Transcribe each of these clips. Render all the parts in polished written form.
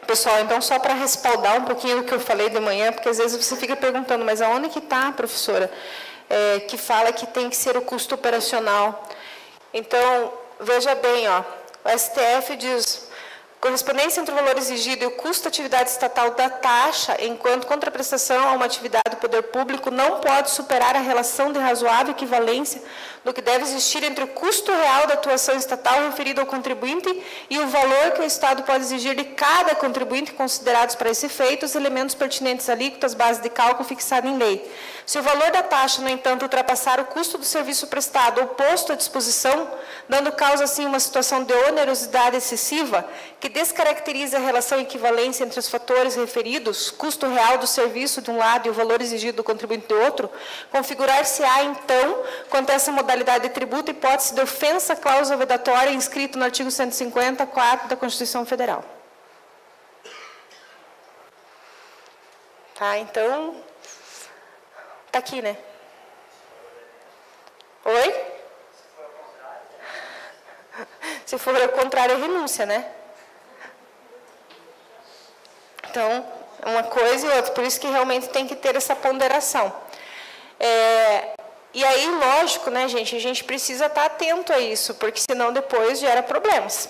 Pessoal, então, só para respaldar um pouquinho o que eu falei de manhã, porque às vezes você fica perguntando, mas aonde que está, professora? Que fala que tem que ser o custo operacional. Então, veja bem, ó, o STF diz, correspondência entre o valor exigido e o custo da atividade estatal da taxa, enquanto contraprestação a uma atividade do poder público, não pode superar a relação de razoável equivalência do que deve existir entre o custo real da atuação estatal referido ao contribuinte e o valor que o Estado pode exigir de cada contribuinte, considerados para esse efeito os elementos pertinentes alíquotas, base de cálculo fixada em lei. Se o valor da taxa, no entanto, ultrapassar o custo do serviço prestado ou posto à disposição, dando causa, assim, uma situação de onerosidade excessiva, que descaracteriza a relação equivalência entre os fatores referidos, custo real do serviço de um lado e o valor exigido do contribuinte do outro, configurar-se-á, então, quanto a essa modalidade de tributo, hipótese de ofensa à cláusula vedatória inscrito no artigo 150.4 da Constituição Federal. Tá, então, tá aqui, né? Oi? Se for ao contrário, é renúncia, né? Então, uma coisa e outra, por isso que realmente tem que ter essa ponderação. E aí, lógico, né, gente, a gente precisa estar atento a isso, porque senão depois gera problemas.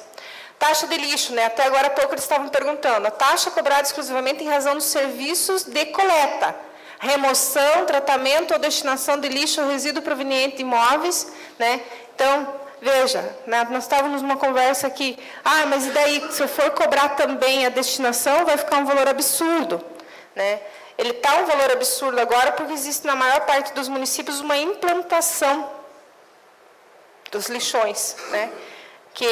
Taxa de lixo, né, até agora há pouco eles estavam perguntando, a taxa cobrada exclusivamente em razão dos serviços de coleta, remoção, tratamento ou destinação de lixo ou resíduo proveniente de imóveis, né, então, veja, né, nós estávamos numa conversa aqui, mas e daí, se eu for cobrar também a destinação, vai ficar um valor absurdo, né? Ele está um valor absurdo agora porque existe na maior parte dos municípios uma implantação dos lixões, né? Que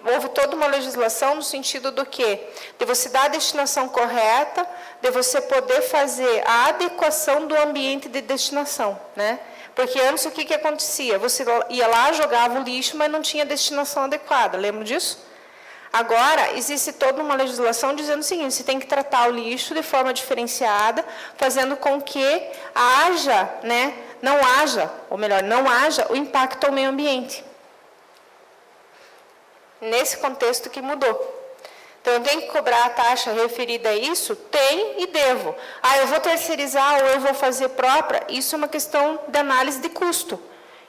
houve toda uma legislação no sentido do quê? De você dar a destinação correta, de você poder fazer a adequação do ambiente de destinação, né? Porque antes o que acontecia? Você ia lá, jogava o lixo, mas não tinha destinação adequada, lembra disso? Agora, existe toda uma legislação dizendo o seguinte, você tem que tratar o lixo de forma diferenciada, fazendo com que haja, né, não haja o impacto ao meio ambiente. Nesse contexto que mudou. Então, eu tenho que cobrar a taxa referida a isso? Tem e devo. Eu vou terceirizar ou eu vou fazer própria? Isso é uma questão de análise de custo.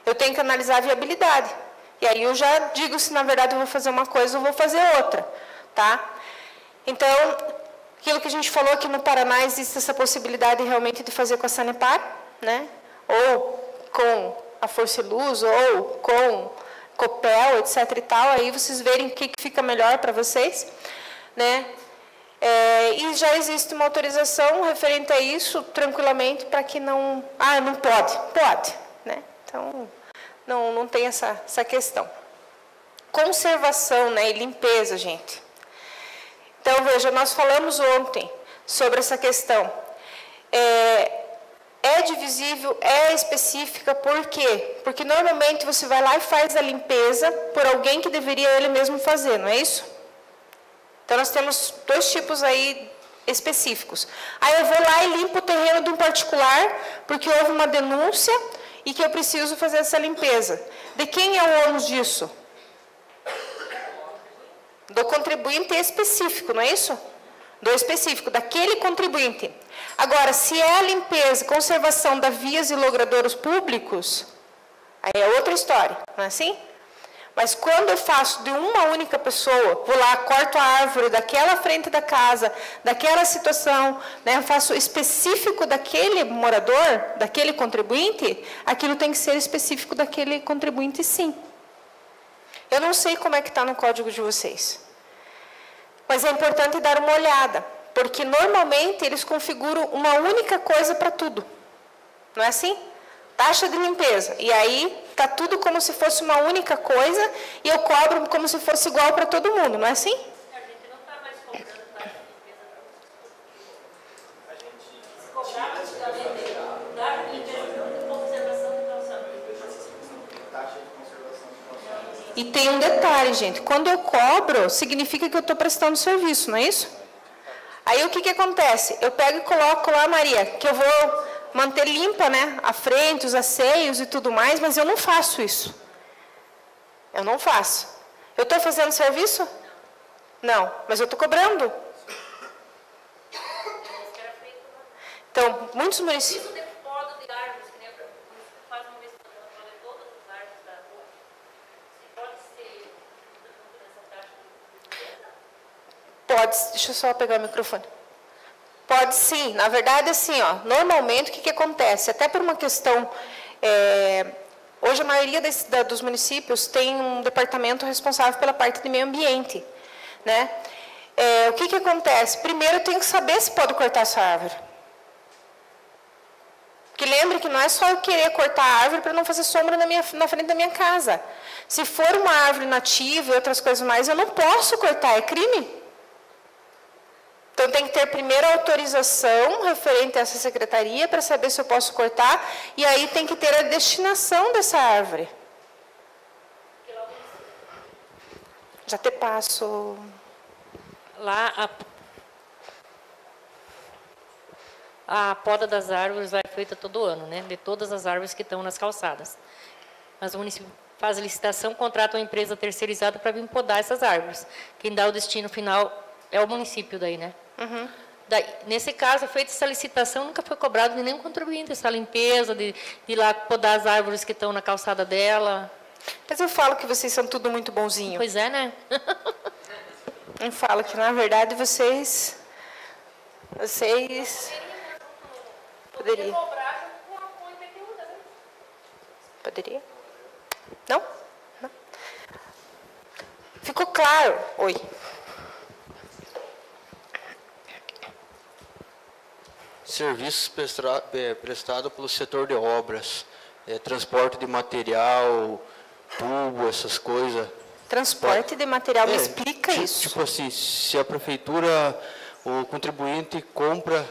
Eu tenho que analisar a viabilidade. E aí eu já digo se, na verdade, eu vou fazer uma coisa ou vou fazer outra. Tá? Então, aquilo que a gente falou aqui no Paraná, existe essa possibilidade realmente de fazer com a Sanepar, né? Ou com a Força e Luz, ou com Copel, etc. e tal. Aí vocês verem o que fica melhor para vocês. Né? E já existe uma autorização referente a isso, tranquilamente, para que não... não pode. Pode. Né? Então, não tem essa questão. Conservação, né, e limpeza, gente. Então, veja, nós falamos ontem sobre essa questão. É divisível, é específica, por quê? Porque normalmente você vai lá e faz a limpeza por alguém que deveria ele mesmo fazer, não é isso? Então, nós temos dois tipos aí específicos. Aí eu vou lá e limpo o terreno de um particular, porque houve uma denúncia e que eu preciso fazer essa limpeza. De quem é o ônus disso? Do contribuinte específico, não é isso? Do específico, daquele contribuinte. Agora, se é a limpeza, conservação das vias e logradouros públicos, aí é outra história, não é assim? Mas quando eu faço de uma única pessoa, vou lá, corto a árvore daquela frente da casa, daquela situação, né, faço específico daquele morador, daquele contribuinte, aquilo tem que ser específico daquele contribuinte, sim. Eu não sei como é que está no código de vocês. Mas é importante dar uma olhada, porque normalmente eles configuram uma única coisa para tudo. Não é assim? Taxa de limpeza. E aí está tudo como se fosse uma única coisa e eu cobro como se fosse igual para todo mundo, não é assim? A gente não está mais cobrando taxa de limpeza. A gente cobrava antigamente taxa de limpeza de conservação de calçamento. Taxa de conservação de calçamento. E tem um detalhe, gente. Quando eu cobro, significa que eu estou prestando serviço, não é isso? Aí o que acontece? Eu pego e coloco lá, Maria, que eu vou manter limpa, né, a frente, os asseios e tudo mais, mas eu não faço isso. Eu não faço. Eu estou fazendo serviço? Não, mas eu estou cobrando. Então, muitos municípios... Isso de poda de árvores, que nem você faz uma vez por ano, poda todas as árvores da rua. Você pode ser nessa taxa de limpeza? Pode, deixa eu só pegar o microfone. Pode sim, na verdade, assim, ó, normalmente o que acontece? Até por uma questão, hoje a maioria dos municípios tem um departamento responsável pela parte de meio ambiente, né? O que acontece? Primeiro eu tenho que saber se pode cortar essa árvore. Porque lembre que não é só eu querer cortar a árvore para não fazer sombra na frente da minha casa. Se for uma árvore nativa e outras coisas mais, eu não posso cortar, é crime. Então, tem que ter primeiro a autorização referente a essa secretaria para saber se eu posso cortar, e aí tem que ter a destinação dessa árvore. Já te passo. Lá, a poda das árvores vai feita todo ano, né? De todas as árvores que estão nas calçadas. Mas o município faz licitação, contrata uma empresa terceirizada para vir podar essas árvores. Quem dá o destino final é o município daí, né? Uhum. Daí, nesse caso, feita essa licitação, nunca foi cobrado de nenhum contribuinte essa limpeza, de ir lá podar as árvores que estão na calçada dela. Mas eu falo que vocês são tudo muito bonzinho. Pois é, né? Eu falo que, na verdade, vocês poderia. cobrar com a IPTU, né? Poderia? Não? Não. Ficou claro? Oi. Serviços prestados pelo setor de obras, transporte de material, tubo, essas coisas. Transporte de material, me explica isso. Tipo assim, se a prefeitura, o contribuinte compra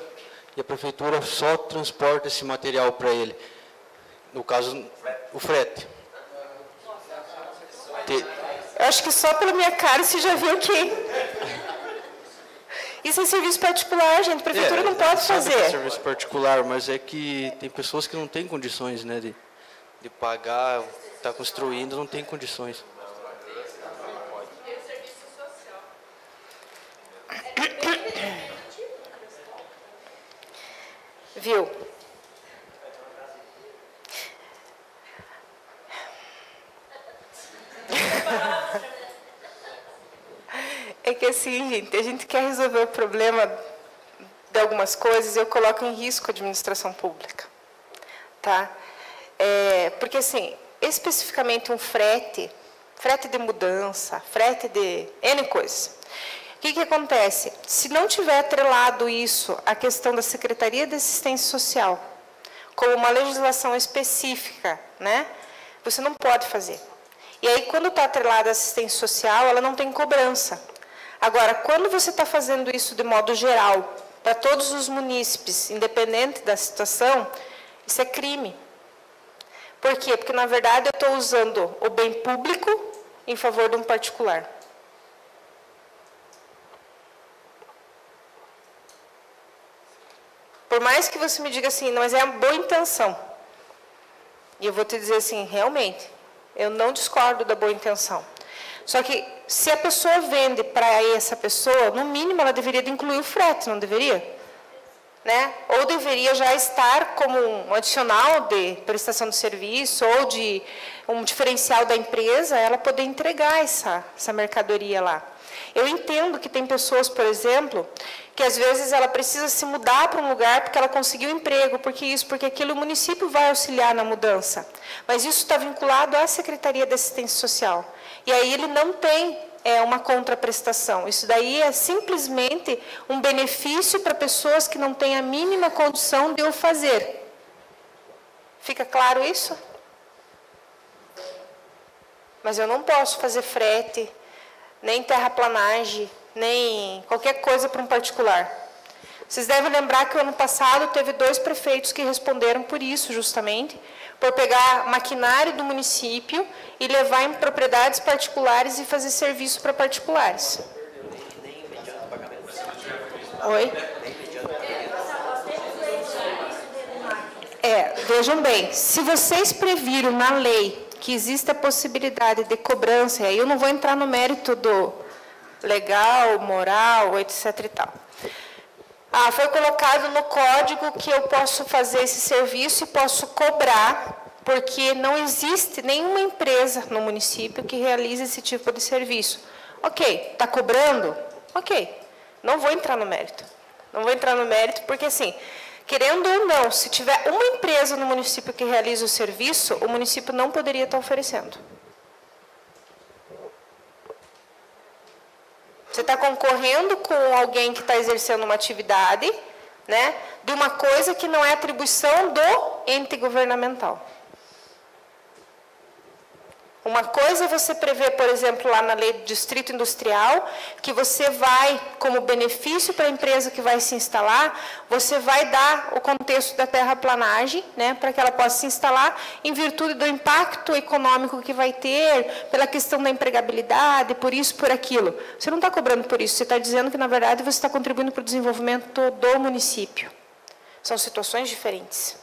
e a prefeitura só transporta esse material para ele. No caso, o frete. Eu acho que só pela minha cara você já viu que... Isso é serviço particular, gente. A prefeitura não pode fazer. É serviço particular, mas é que tem pessoas que não têm condições, né, de pagar, está construindo, não tem condições. Viu? É que assim, gente, a gente quer resolver o problema de algumas coisas e eu coloco em risco a administração pública. Tá? Porque assim, especificamente um frete de mudança, frete de N coisas. O que acontece? Se não tiver atrelado isso à questão da Secretaria de Assistência Social, como uma legislação específica, né, você não pode fazer. E aí, quando está atrelada à assistência social, ela não tem cobrança. Agora, quando você está fazendo isso de modo geral, para todos os munícipes, independente da situação, isso é crime. Por quê? Porque, na verdade, eu estou usando o bem público em favor de um particular. Por mais que você me diga assim, mas é a boa intenção. E eu vou te dizer assim, realmente, eu não discordo da boa intenção. Só que, se a pessoa vende para essa pessoa, no mínimo ela deveria incluir o frete, não deveria? Né? Ou deveria já estar como um adicional de prestação de serviço, ou de um diferencial da empresa, ela poder entregar essa mercadoria lá. Eu entendo que tem pessoas, por exemplo, que às vezes ela precisa se mudar para um lugar porque ela conseguiu um emprego, porque isso, porque aquilo, o município vai auxiliar na mudança. Mas isso está vinculado à Secretaria de Assistência Social. E aí ele não tem uma contraprestação. Isso daí é simplesmente um benefício para pessoas que não têm a mínima condição de o fazer. Fica claro isso? Mas eu não posso fazer frete, nem terraplanagem, nem qualquer coisa para um particular. Vocês devem lembrar que o ano passado teve 2 prefeitos que responderam por isso, justamente, por pegar maquinário do município e levar em propriedades particulares e fazer serviço para particulares. Oi? Vejam bem, se vocês previram na lei que existe a possibilidade de cobrança, e aí eu não vou entrar no mérito do legal, moral, etc. e tal. Ah, foi colocado no código que eu posso fazer esse serviço e posso cobrar, porque não existe nenhuma empresa no município que realize esse tipo de serviço. Ok, está cobrando? Ok, não vou entrar no mérito. Não vou entrar no mérito porque, assim, querendo ou não, se tiver uma empresa no município que realiza o serviço, o município não poderia estar oferecendo. Você está concorrendo com alguém que está exercendo uma atividade, né, de uma coisa que não é atribuição do ente governamental. Uma coisa é você prevê, por exemplo, lá na lei do distrito industrial, que você vai, como benefício para a empresa que vai se instalar, você vai dar o contexto da terraplanagem, né, para que ela possa se instalar, em virtude do impacto econômico que vai ter, pela questão da empregabilidade, por isso, por aquilo. Você não está cobrando por isso, você está dizendo que, na verdade, você está contribuindo para o desenvolvimento do município. São situações diferentes.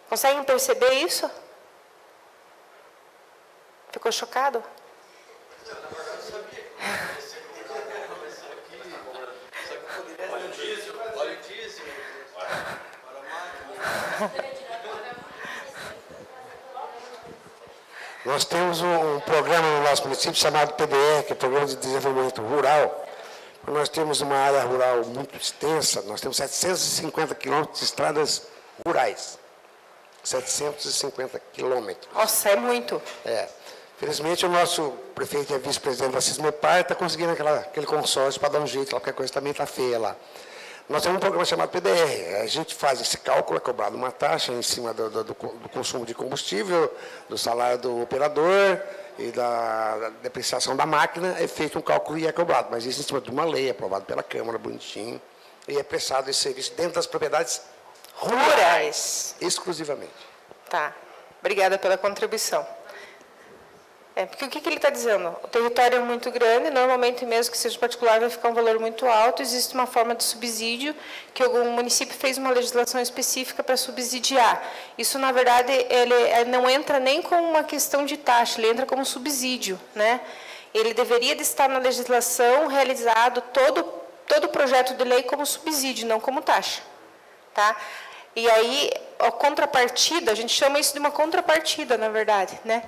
Conseguem perceber isso? Ficou chocado? Nós temos um programa no nosso município chamado PDR, que é o Programa de Desenvolvimento Rural. Nós temos uma área rural muito extensa, nós temos 750 quilômetros de estradas rurais. 750 quilômetros. Nossa, é muito. É. Felizmente, o nosso prefeito e vice-presidente da Cismepar está conseguindo aquele consórcio para dar um jeito, qualquer coisa também está feia lá. Nós temos um programa chamado PDR. A gente faz esse cálculo, é cobrado uma taxa em cima do consumo de combustível, do salário do operador e da depreciação da máquina. É feito um cálculo e é cobrado. Mas isso em cima de uma lei, aprovado pela Câmara, bonitinho. E é prestado esse serviço dentro das propriedades rurais, exclusivamente. Tá. Obrigada pela contribuição. Porque o que ele está dizendo? O território é muito grande, normalmente mesmo que seja particular vai ficar um valor muito alto, existe uma forma de subsídio, que o município fez uma legislação específica para subsidiar. Isso, na verdade, ele não entra nem como uma questão de taxa, ele entra como subsídio, né? Ele deveria de estar na legislação realizado todo o projeto de lei como subsídio, não como taxa. Tá? E aí, a contrapartida, a gente chama isso de uma contrapartida, na verdade, né?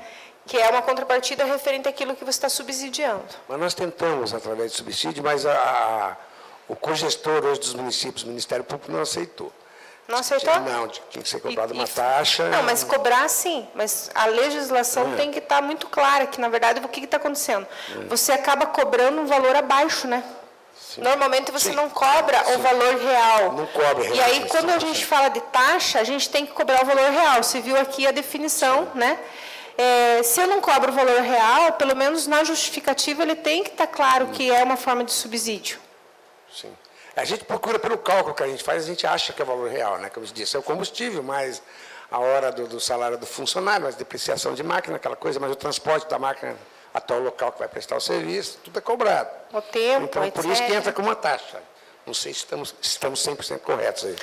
Que é uma contrapartida referente àquilo que você está subsidiando. Mas nós tentamos, através de subsídio, mas o cogestor hoje dos municípios, o Ministério Público, não aceitou. Não aceitou? Não, tinha que ser cobrada uma taxa. Não, mas cobrar sim, mas a legislação tem que estar muito clara, que na verdade o que está acontecendo? Você acaba cobrando um valor abaixo, né? Sim. Normalmente você não cobra o valor real. Não cobra real. E aí, quando a gente fala de taxa, a gente tem que cobrar o valor real. Você viu aqui a definição, né? Se eu não cobro o valor real, pelo menos na justificativa ele tem que estar claro que é uma forma de subsídio. Sim. A gente procura pelo cálculo que a gente faz, a gente acha que é o valor real, né? Como eu disse, é o combustível, mas a hora do salário do funcionário, mas depreciação de máquina, aquela coisa, mas o transporte da máquina até o local que vai prestar o serviço, tudo é cobrado. O tempo, então, etc. Por isso que entra com uma taxa. Não sei se estamos 100% corretos aí.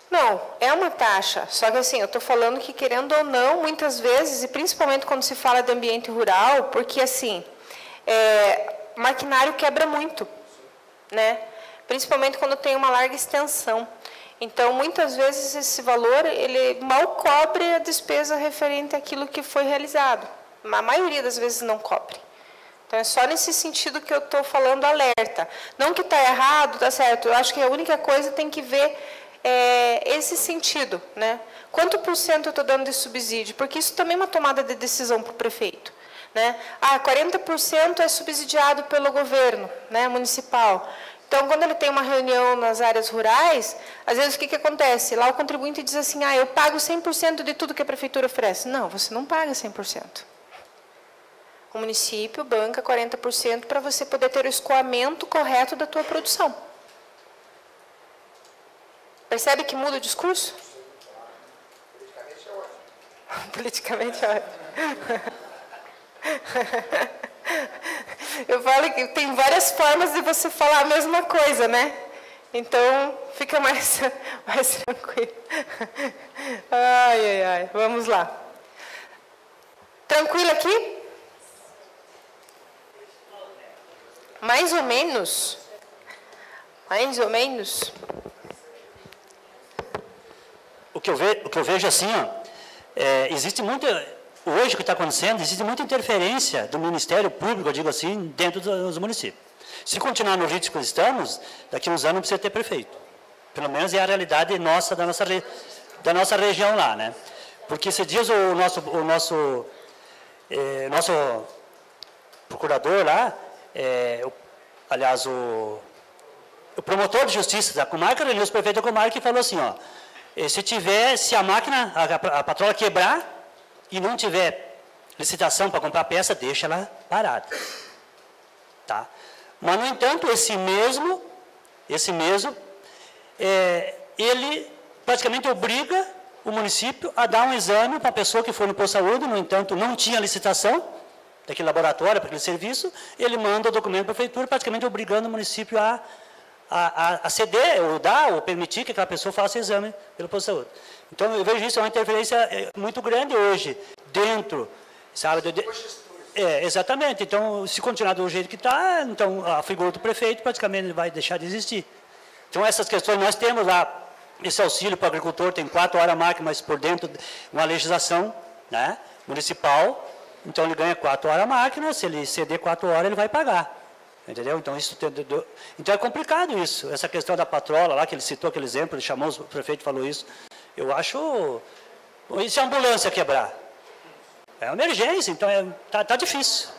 Não, é uma taxa, só que assim, eu estou falando que querendo ou não, muitas vezes, e principalmente quando se fala de ambiente rural, porque assim, maquinário quebra muito, né? Principalmente quando tem uma larga extensão. Então, muitas vezes esse valor, ele mal cobre a despesa referente àquilo que foi realizado. A maioria das vezes não cobre. Então, é só nesse sentido que eu estou falando alerta. Não que está errado, está certo. Eu acho que a única coisa tem que ver esse sentido, né? Quanto por cento eu estou dando de subsídio? Porque isso também é uma tomada de decisão para o prefeito, né? 40% é subsidiado pelo governo, né, municipal. Então, quando ele tem uma reunião nas áreas rurais, às vezes o que acontece? Lá o contribuinte diz assim, eu pago 100% de tudo que a prefeitura oferece. Não, você não paga 100%. O município banca 40% para você poder ter o escoamento correto da tua produção. Percebe que muda o discurso? Politicamente é ótimo. Eu falo que tem várias formas de você falar a mesma coisa, né? Então, fica mais tranquilo. Ai. Vamos lá. Tranquilo aqui? Mais ou menos. Mais ou menos? O que eu vejo assim, ó, existe muita... Hoje, o que está acontecendo, existe muita interferência do Ministério Público, eu digo assim, dentro dos municípios. Se continuar no ritmo que estamos, daqui a uns anos não precisa ter prefeito. Pelo menos é a realidade nossa, da nossa região lá, né? Porque esses dias o nosso procurador lá, aliás, o promotor de justiça da comarca, reuniu os prefeitos da comarca e falou assim, ó, se a máquina, a patrola quebrar e não tiver licitação para comprar peça, deixa ela parada. Tá? Mas, no entanto, esse mesmo, ele praticamente obriga o município a dar um exame para a pessoa que for no posto de saúde, no entanto, não tinha licitação daquele laboratório, para aquele serviço, ele manda o documento para a prefeitura, praticamente obrigando o município a ceder, ou dar, ou permitir que aquela pessoa faça exame pelo posto de saúde. Então, eu vejo isso, é uma interferência muito grande hoje, dentro, sabe? Exatamente. Então, se continuar do jeito que está, então, a figura do prefeito praticamente vai deixar de existir. Então, essas questões, nós temos lá, esse auxílio para o agricultor, tem 4 horas a máquina, mas por dentro de uma legislação, né, municipal, então ele ganha 4 horas a máquina, se ele ceder 4 horas, ele vai pagar. Entendeu? Então, então é complicado isso, essa questão da patrola lá, que ele citou aquele exemplo, ele chamou, o prefeito falou isso. Eu acho, isso é ambulância quebrar. É uma emergência, então tá difícil.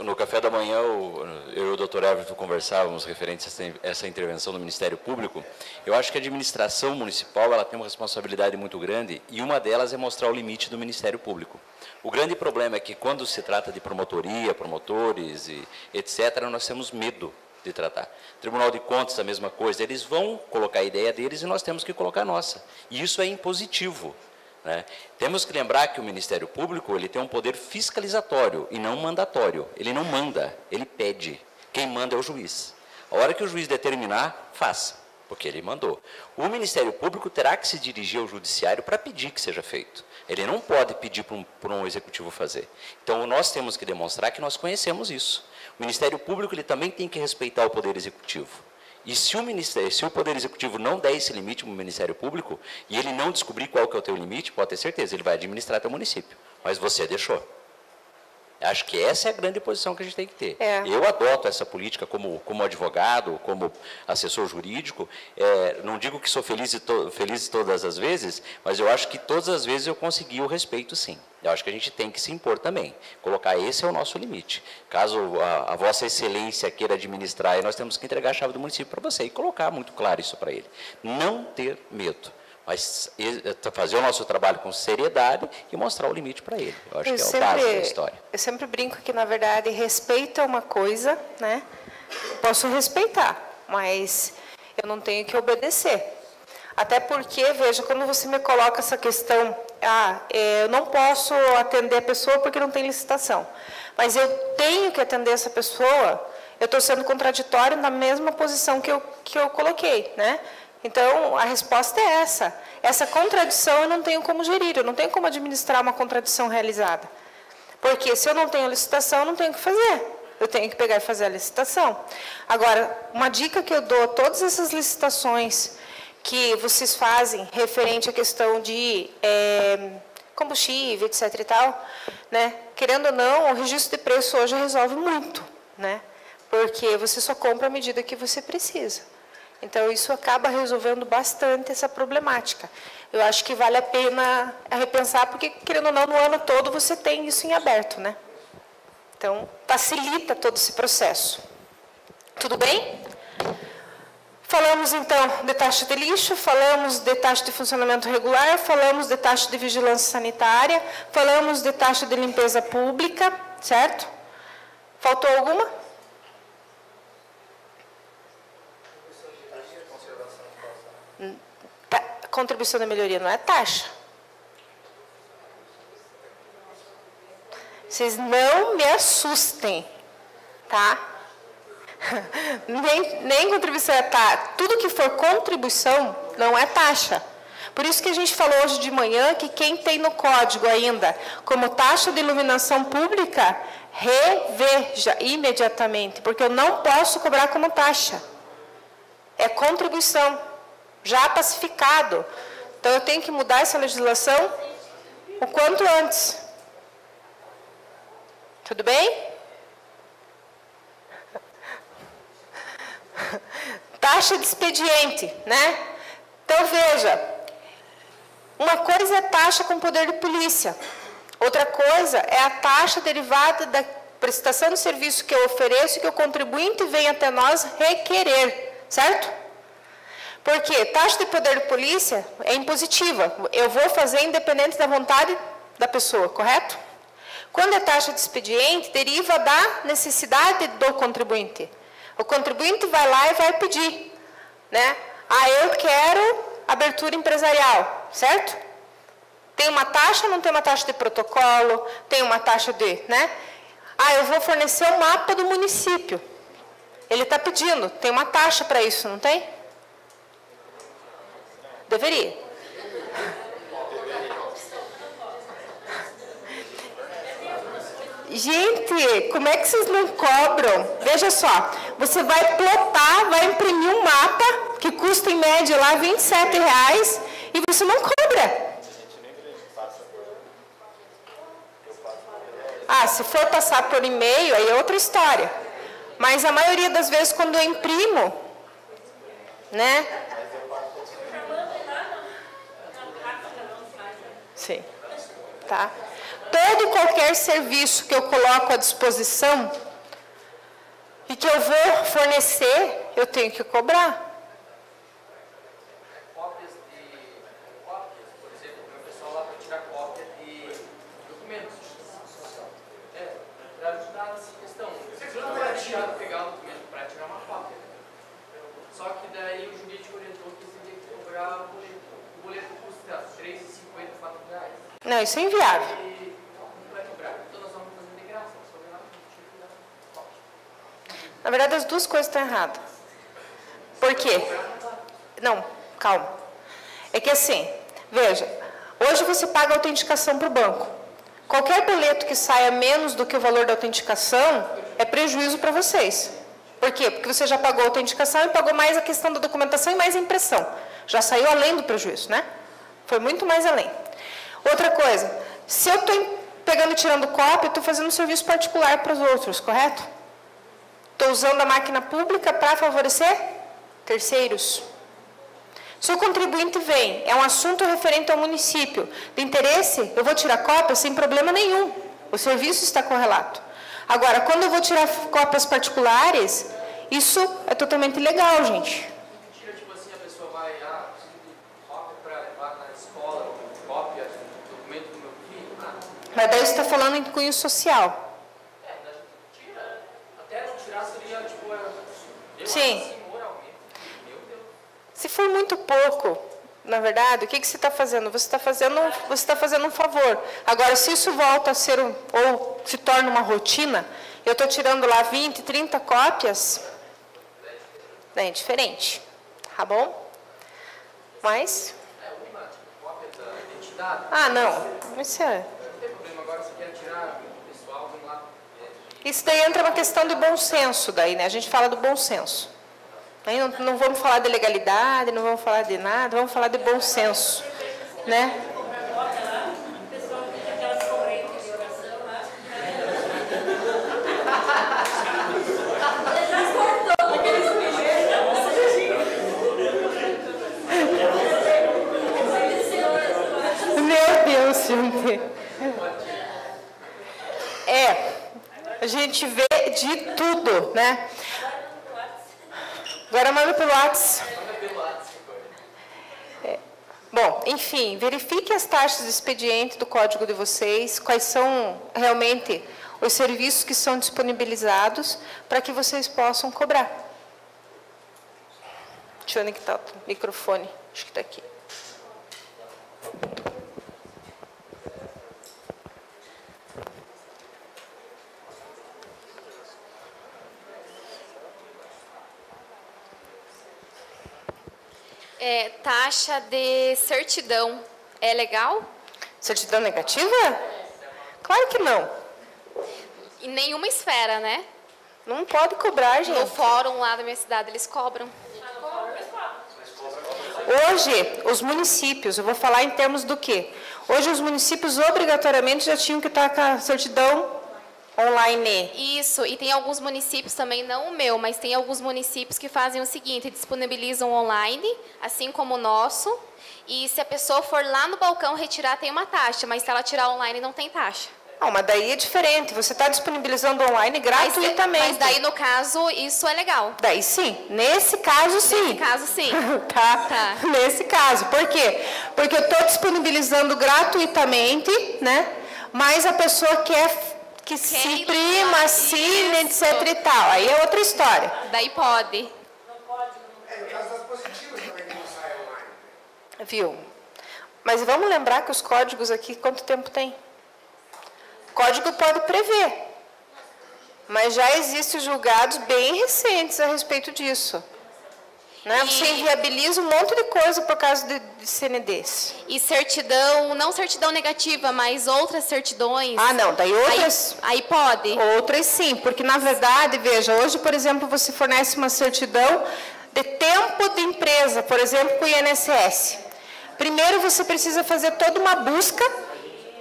No café da manhã, eu e o doutor Everton conversávamos referente a essa intervenção do Ministério Público. Eu acho que a administração municipal ela tem uma responsabilidade muito grande e uma delas é mostrar o limite do Ministério Público. O grande problema é que quando se trata de promotoria, promotores, e etc., nós temos medo de tratar. Tribunal de Contas, a mesma coisa, eles vão colocar a ideia deles e nós temos que colocar a nossa. E isso é impositivo. Né? Temos que lembrar que o Ministério Público ele tem um poder fiscalizatório e não mandatório. Ele não manda, ele pede. Quem manda é o juiz. A hora que o juiz determinar, faça, porque ele mandou. O Ministério Público terá que se dirigir ao Judiciário para pedir que seja feito. Ele não pode pedir para um executivo fazer. Então, nós temos que demonstrar que nós conhecemos isso. O Ministério Público ele também tem que respeitar o Poder Executivo. E se o Poder Executivo não der esse limite para o Ministério Público, e ele não descobrir qual que é o teu limite, pode ter certeza, ele vai administrar teu município. Mas você deixou. Acho que essa é a grande posição que a gente tem que ter. Eu adoto essa política como advogado, como assessor jurídico. Não digo que sou feliz todas as vezes, mas eu acho que todas as vezes eu consegui o respeito, sim. Eu acho que a gente tem que se impor também. Colocar esse é o nosso limite. Caso a Vossa Excelência queira administrar, nós temos que entregar a chave do município para você e colocar muito claro isso para ele. Não ter medo. Mas fazer o nosso trabalho com seriedade e mostrar o limite para ele. Eu acho que é o básico da história. Eu sempre brinco que, na verdade, respeito é uma coisa, né? Posso respeitar, mas eu não tenho que obedecer. Até porque, veja, quando você me coloca essa questão, eu não posso atender a pessoa porque não tem licitação, mas eu tenho que atender essa pessoa, eu estou sendo contraditório na mesma posição que eu coloquei, né? Então, a resposta é essa. Essa contradição eu não tenho como gerir, eu não tenho como administrar uma contradição realizada. Porque se eu não tenho licitação, eu não tenho o que fazer. Eu tenho que pegar e fazer a licitação. Agora, uma dica que eu dou a todas essas licitações que vocês fazem referente à questão de combustível, etc. e tal, né? Querendo ou não, o registro de preço hoje resolve muito, né? Porque você só compra à medida que você precisa. Então, isso acaba resolvendo bastante essa problemática. Eu acho que vale a pena repensar, porque, querendo ou não, no ano todo você tem isso em aberto, né? Então, facilita todo esse processo. Tudo bem? Falamos, então, de taxa de lixo, falamos de taxa de funcionamento regular, falamos de taxa de vigilância sanitária, falamos de taxa de limpeza pública, certo? Faltou alguma? Contribuição da melhoria não é taxa. Vocês não me assustem, tá? Nem contribuição é taxa. Tudo que for contribuição não é taxa. Por isso que a gente falou hoje de manhã que quem tem no código ainda como taxa de iluminação pública, reveja imediatamente, porque eu não posso cobrar como taxa. É contribuição, já pacificado. Então, eu tenho que mudar essa legislação o quanto antes. Tudo bem? Taxa de expediente, né? Então, veja, uma coisa é taxa com poder de polícia, outra coisa é a taxa derivada da prestação de serviço que eu ofereço e que o contribuinte vem até nós requerer, certo? Porque taxa de poder de polícia é impositiva, eu vou fazer independente da vontade da pessoa, correto? Quando é taxa de expediente, deriva da necessidade do contribuinte. O contribuinte vai lá e vai pedir, né? Ah, eu quero abertura empresarial, certo? Tem uma taxa ou não tem uma taxa de protocolo? Tem uma taxa de, né? Ah, eu vou fornecer o mapa do município. Ele está pedindo, tem uma taxa para isso, não tem? Deveria. Gente, como é que vocês não cobram? Veja só, você vai plotar, vai imprimir um mapa, que custa em média lá R$27, e você não cobra. Ah, se for passar por e-mail, aí é outra história. Mas a maioria das vezes, quando eu imprimo, né? Sim, tá? Todo e qualquer serviço que eu coloco à disposição e que eu vou fornecer, eu tenho que cobrar. Cópias, por exemplo, o pessoal lá para tirar cópia de documentos. Para ajudar nessa questão. Você não vai deixar de pegar o documento para tirar uma cópia. Só que daí o jurídico orientou que você tem que cobrar o boleto. O boleto custa R$3,50, R$4. Não, isso é inviável. Na verdade, as duas coisas estão erradas. Por quê? Não, calma. É que assim, veja, hoje você paga a autenticação para o banco. Qualquer boleto que saia menos do que o valor da autenticação é prejuízo para vocês. Por quê? Porque você já pagou a autenticação e pagou mais a questão da documentação e mais a impressão. Já saiu além do prejuízo, né? Foi muito mais além. Outra coisa, se eu estou pegando e tirando cópia, eu estou fazendo um serviço particular para os outros, correto? Estou usando a máquina pública para favorecer terceiros. Se o contribuinte vem, é um assunto referente ao município, de interesse, eu vou tirar cópia sem problema nenhum. O serviço está correlato. Agora, quando eu vou tirar cópias particulares, isso é totalmente ilegal, gente. Mentira, tipo assim, a pessoa vai, preciso de cópia para levar na escola, cópia, documento do meu filho, Mas daí você está falando em cunho social. Sim. Se for muito pouco, na verdade, o que você está fazendo? Você está fazendo um favor. Agora, se isso volta a ser ou se torna uma rotina, eu estou tirando lá 20, 30 cópias, é diferente. Tá bom? Mas... Ah, não. Isso é... Isso daí entra uma questão de bom senso, daí, né? A gente fala do bom senso. Aí não vamos falar de legalidade, não vamos falar de nada, vamos falar de bom senso, né? Meu Deus, gente. A gente vê de tudo, né? Agora manda pelo WhatsApp. Bom, enfim, verifique as taxas de expediente do código de vocês, quais são realmente os serviços que são disponibilizados para que vocês possam cobrar. Deixa eu ver onde está o microfone. Acho que está aqui. Taxa de certidão é legal? Certidão negativa? Claro que não. Em nenhuma esfera, né? Não pode cobrar, gente. No fórum lá da minha cidade, eles cobram. Hoje, os municípios, eu vou falar em termos do quê? Hoje, os municípios obrigatoriamente já tinham que estar com a certidão online. Isso, e tem alguns municípios também, não o meu, mas tem alguns municípios que fazem o seguinte, disponibilizam online, assim como o nosso, e se a pessoa for lá no balcão retirar, tem uma taxa, mas se ela tirar online, não tem taxa. Não, mas daí é diferente, você está disponibilizando online gratuitamente. Mas daí, no caso, isso é legal. Daí sim, nesse caso sim. Nesse caso sim. Tá. Nesse caso, por quê? Porque eu estou disponibilizando gratuitamente, né? Mas a pessoa quer que se imprima, assine, etc e tal. Aí é outra história. Daí pode. No caso das positivas também não sai online. Viu? Mas vamos lembrar que os códigos aqui, quanto tempo tem? Código pode prever, mas já existem julgados bem recentes a respeito disso. Né? Você inviabiliza um monte de coisa por causa de CNDs. E certidão, não certidão negativa, mas outras certidões. Ah, não, daí outras... Aí pode. Outras sim, porque na verdade, veja, hoje, por exemplo, você fornece uma certidão de tempo de empresa, por exemplo, com o INSS. Primeiro você precisa fazer toda uma busca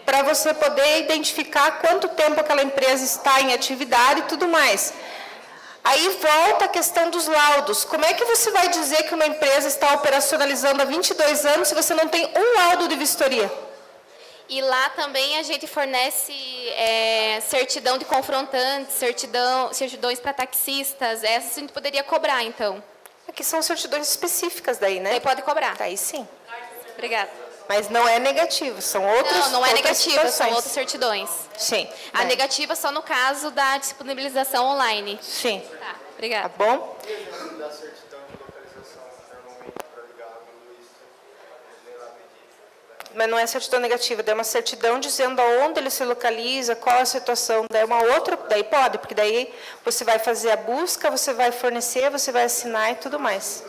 para você poder identificar quanto tempo aquela empresa está em atividade e tudo mais. Aí volta a questão dos laudos. Como é que você vai dizer que uma empresa está operacionalizando há 22 anos se você não tem um laudo de vistoria? E lá também a gente fornece certidão de confrontantes, certidões para taxistas. Essas a gente poderia cobrar, então. Aqui são certidões específicas daí, né? Daí pode cobrar. Daí sim. Obrigada. Mas não é negativo, são outros. Não é negativa, são outras certidões. Sim. A negativa só no caso da disponibilização online. Sim. Tá, obrigada. Tá bom? Mas não é certidão negativa, daí é uma certidão dizendo aonde ele se localiza, qual a situação. Daí é uma outra, daí pode, porque daí você vai fazer a busca, você vai fornecer, você vai assinar e tudo mais.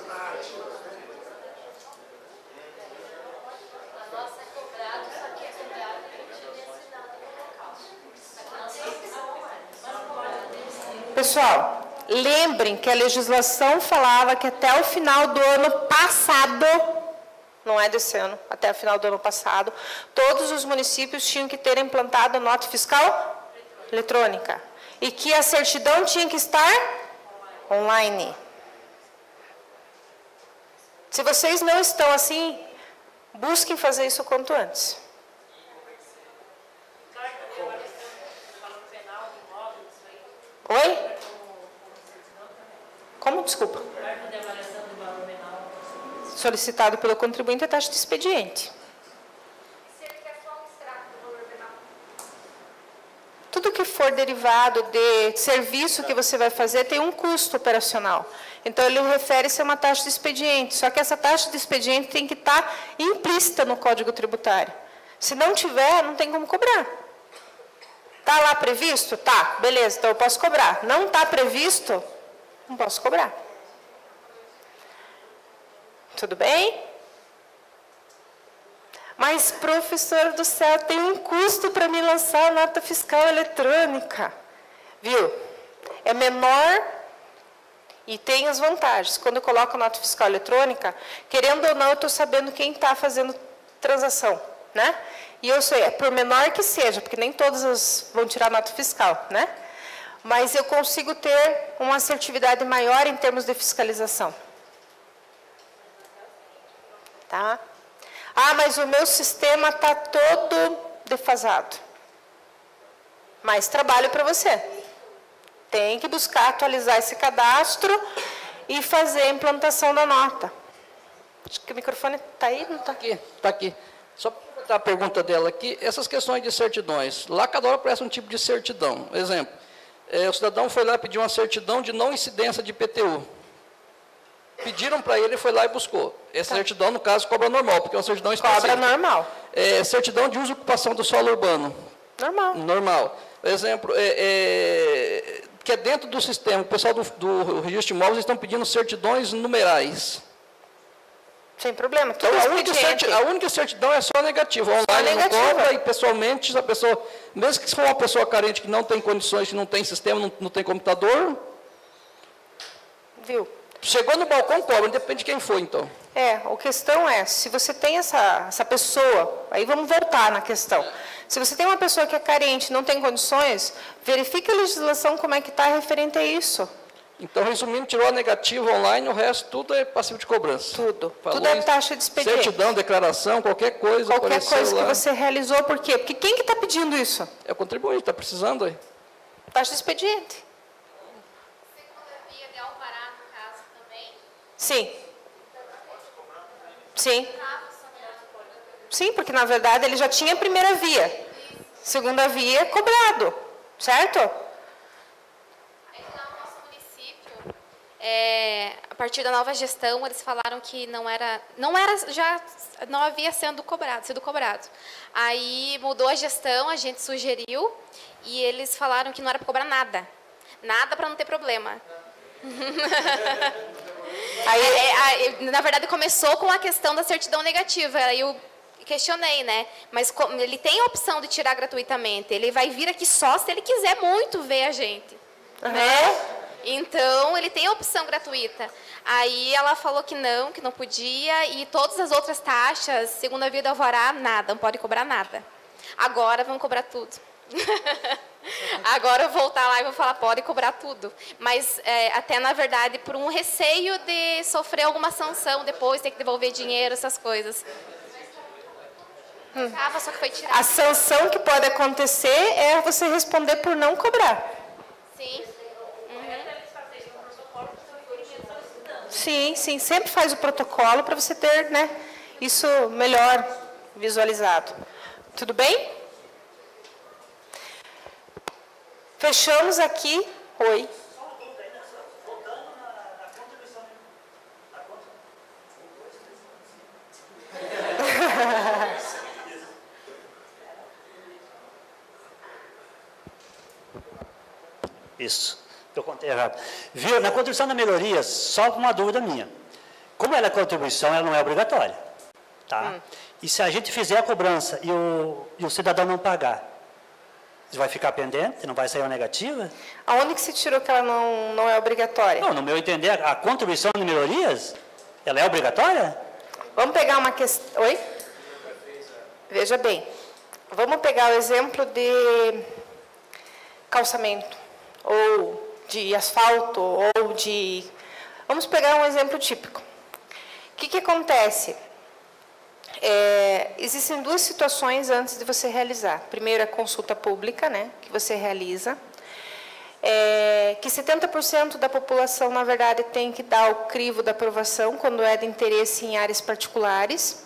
Pessoal, lembrem que a legislação falava que até o final do ano passado, não é desse ano, até o final do ano passado, todos os municípios tinham que ter implantado a nota fiscal eletrônica. E que a certidão tinha que estar online. Se vocês não estão assim, busquem fazer isso o quanto antes. Oi? Como? Desculpa. Solicitado pelo contribuinte a taxa de expediente. Tudo que for derivado de serviço que você vai fazer tem um custo operacional. Então, ele refere-se a uma taxa de expediente. Só que essa taxa de expediente tem que estar implícita no Código Tributário. Se não tiver, não tem como cobrar. Está lá previsto? Tá, beleza, então eu posso cobrar. Não está previsto? Não posso cobrar. Tudo bem? Mas, professor do céu, tem um custo para me lançar a nota fiscal eletrônica. Viu? É menor e tem as vantagens. Quando eu coloco a nota fiscal eletrônica, querendo ou não, eu estou sabendo quem está fazendo transação, né? E eu sei, por menor que seja, porque nem todas vão tirar nota fiscal, né? Mas eu consigo ter uma assertividade maior em termos de fiscalização. Tá? Ah, mas o meu sistema está todo defasado. Mais trabalho para você. Tem que buscar atualizar esse cadastro e fazer a implantação da nota. Acho que o microfone está aí, não está? Está aqui. Só para a pergunta dela aqui, essas questões de certidões. Lá cada hora aparece um tipo de certidão. Exemplo, o cidadão foi lá pedir uma certidão de não incidência de IPTU. Pediram para ele, foi lá e buscou. Essa certidão, no caso, cobra normal, porque é uma certidão específica. Cobra normal. Certidão de uso e ocupação do solo urbano. Normal. Normal. Exemplo, que é dentro do sistema, o pessoal do registro de imóveis estão pedindo certidões numerais. Sem problema. Então, a única certidão é só negativa. Online não cobra e pessoalmente, se a pessoa, mesmo que se for uma pessoa carente que não tem condições, que não tem sistema, não tem computador, viu? Chegou no balcão, cobra, depende de quem for, então. A questão é, se você tem essa pessoa, aí vamos voltar na questão. Se você tem uma pessoa que é carente, não tem condições, verifique a legislação como é que está referente a isso. Então, resumindo, tirou a negativa online, o resto tudo é passivo de cobrança. Tudo. Falou tudo é taxa de expediente. Certidão, declaração, qualquer coisa. Qualquer coisa que você realizou, por quê? Porque quem que está pedindo isso? É o contribuinte, está precisando aí. Taxa de expediente. Segunda via de Alvará, no caso, também? Sim. Sim. Sim, porque na verdade ele já tinha a primeira via. Segunda via é cobrado, certo? A partir da nova gestão, eles falaram que não havia sido cobrado. Aí mudou a gestão, a gente sugeriu, e eles falaram que não era para cobrar nada. Nada para não ter problema. Na verdade, começou com a questão da certidão negativa. Aí eu questionei, né? Mas ele tem a opção de tirar gratuitamente. Ele vai vir aqui só se ele quiser muito ver a gente. Né? Então, ele tem a opção gratuita. Aí ela falou que não podia, e todas as outras taxas, segunda via do Alvará, nada, não pode cobrar nada. Agora vão cobrar tudo. Agora eu vou voltar lá e vou falar, pode cobrar tudo. Mas até, na verdade, por um receio de sofrer alguma sanção depois, ter que devolver dinheiro, essas coisas. Só que foi tirado. A sanção que pode acontecer é você responder por não cobrar. Sim. Sim, sempre faz o protocolo para você ter, né, isso melhor visualizado. Tudo bem? Fechamos aqui. Oi. Isso. Eu contei errado. Viu? Na contribuição da melhoria, só uma dúvida minha. Como ela é contribuição, ela não é obrigatória. Tá? E se a gente fizer a cobrança e o cidadão não pagar, vai ficar pendente? Não vai sair uma negativa? Aonde que se tirou que ela não é obrigatória? Não, no meu entender, a contribuição de melhorias, ela é obrigatória? Vamos pegar uma questão... Oi? Veja bem. Vamos pegar o exemplo de calçamento, ou de asfalto, ou de... Vamos pegar um exemplo típico. O que acontece? Existem duas situações antes de você realizar. Primeiro, a consulta pública, né, que você realiza, que 70% da população, na verdade, tem que dar o crivo da aprovação quando é de interesse em áreas particulares,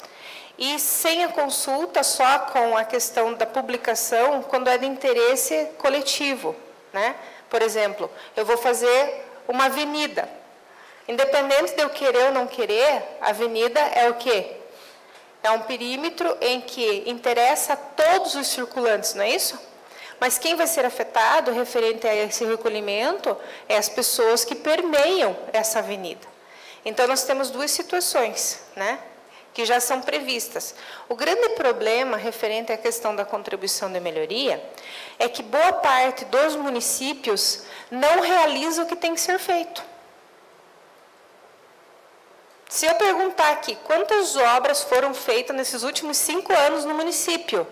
e sem a consulta, só com a questão da publicação, quando é de interesse coletivo, né? Por exemplo, eu vou fazer uma avenida. Independente de eu querer ou não querer, a avenida é o quê? É um perímetro em que interessa a todos os circulantes, não é isso? Mas quem vai ser afetado referente a esse recolhimento é as pessoas que permeiam essa avenida. Então, nós temos duas situações, né, que já são previstas. O grande problema referente à questão da contribuição de melhoria é que boa parte dos municípios não realiza o que tem que ser feito. Se eu perguntar aqui, quantas obras foram feitas nesses últimos 5 anos no município?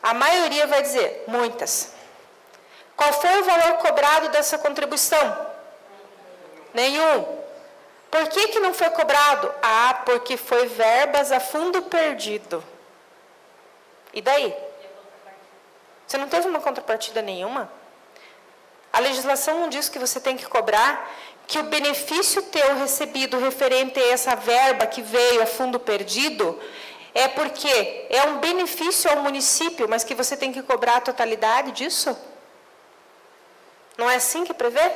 A maioria vai dizer, muitas. Qual foi o valor cobrado dessa contribuição? Nenhum. Por que não foi cobrado? Ah, porque foi verbas a fundo perdido. E daí? Você não teve uma contrapartida nenhuma? A legislação não diz que você tem que cobrar, que o benefício teu recebido referente a essa verba que veio a fundo perdido é porque é um benefício ao município, mas que você tem que cobrar a totalidade disso? Não é assim que prevê?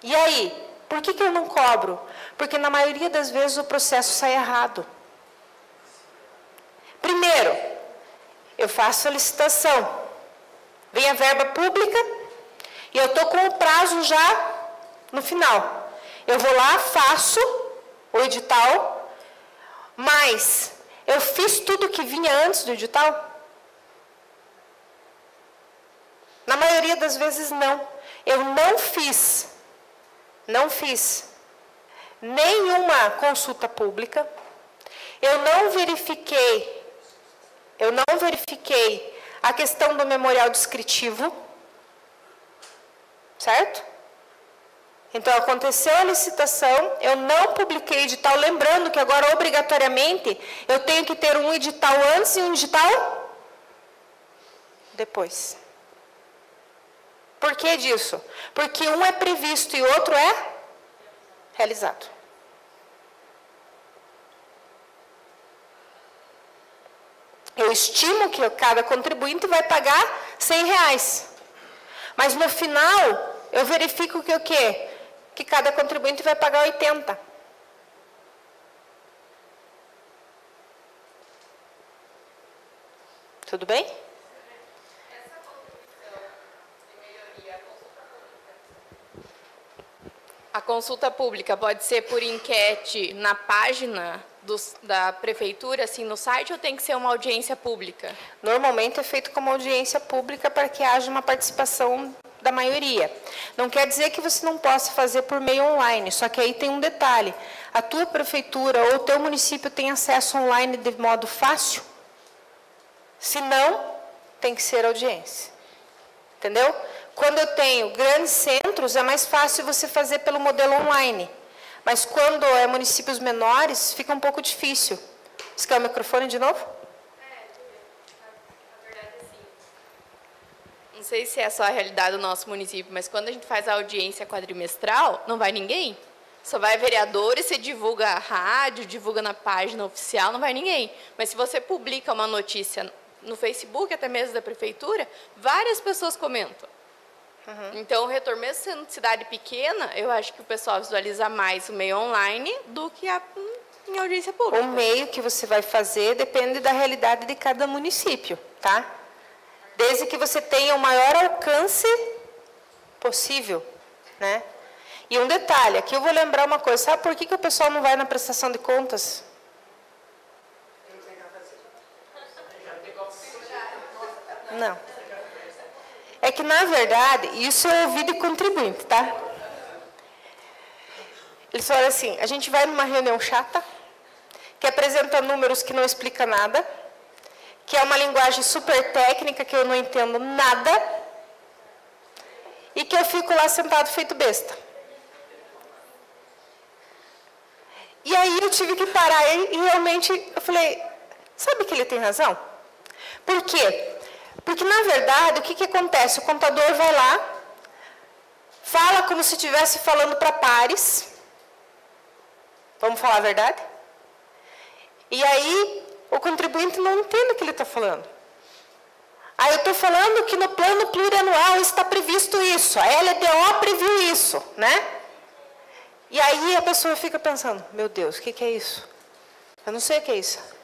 E aí, por que eu não cobro? Porque na maioria das vezes o processo sai errado. Primeiro, eu faço a licitação, vem a verba pública, e eu estou com o prazo já no final. Eu vou lá, faço o edital, mas eu fiz tudo que vinha antes do edital? Na maioria das vezes, não. Eu não fiz nenhuma consulta pública, eu não verifiquei a questão do memorial descritivo, certo? Então, aconteceu a licitação, eu não publiquei edital, lembrando que agora, obrigatoriamente, eu tenho que ter um edital antes e um edital depois. Por que disso? Porque um é previsto e o outro é realizado. Eu estimo que cada contribuinte vai pagar R$100. Mas no final, eu verifico que o quê? Que cada contribuinte vai pagar 80. Tudo bem? A consulta pública pode ser por enquete na página da prefeitura, assim, no site, ou tem que ser uma audiência pública? Normalmente é feito como audiência pública para que haja uma participação da maioria. Não quer dizer que você não possa fazer por meio online, só que aí tem um detalhe. A tua prefeitura ou o teu município tem acesso online de modo fácil? Se não, tem que ser audiência. Entendeu? Quando eu tenho grandes centros, é mais fácil você fazer pelo modelo online. Mas quando é municípios menores, fica um pouco difícil. Você quer o microfone de novo? Na verdade, sim. Não sei se é só a realidade do nosso município, mas quando a gente faz a audiência quadrimestral, não vai ninguém. Só vai vereadores, você divulga a rádio, divulga na página oficial, não vai ninguém. Mas se você publica uma notícia no Facebook, até mesmo da prefeitura, várias pessoas comentam. Então, o retorno, mesmo sendo cidade pequena, eu acho que o pessoal visualiza mais o meio online do que em audiência pública. O meio que você vai fazer depende da realidade de cada município, tá? Desde que você tenha o maior alcance possível, né? E um detalhe, aqui eu vou lembrar uma coisa, sabe por que o pessoal não vai na prestação de contas? Não. É que, na verdade, isso eu ouvi de contribuinte, tá? Eles falaram assim, a gente vai numa reunião chata, que apresenta números que não explica nada, que é uma linguagem super técnica, que eu não entendo nada, e que eu fico lá sentado feito besta. E aí eu tive que parar e realmente, eu falei, sabe que ele tem razão? Por quê? Porque, na verdade, o que acontece? O contador vai lá, fala como se estivesse falando para pares. Vamos falar a verdade? E aí, o contribuinte não entende o que ele está falando. Aí eu estou falando que no plano plurianual está previsto isso, a LDO previu isso, né? E aí a pessoa fica pensando, meu Deus, o que é isso? Eu não sei o que é isso.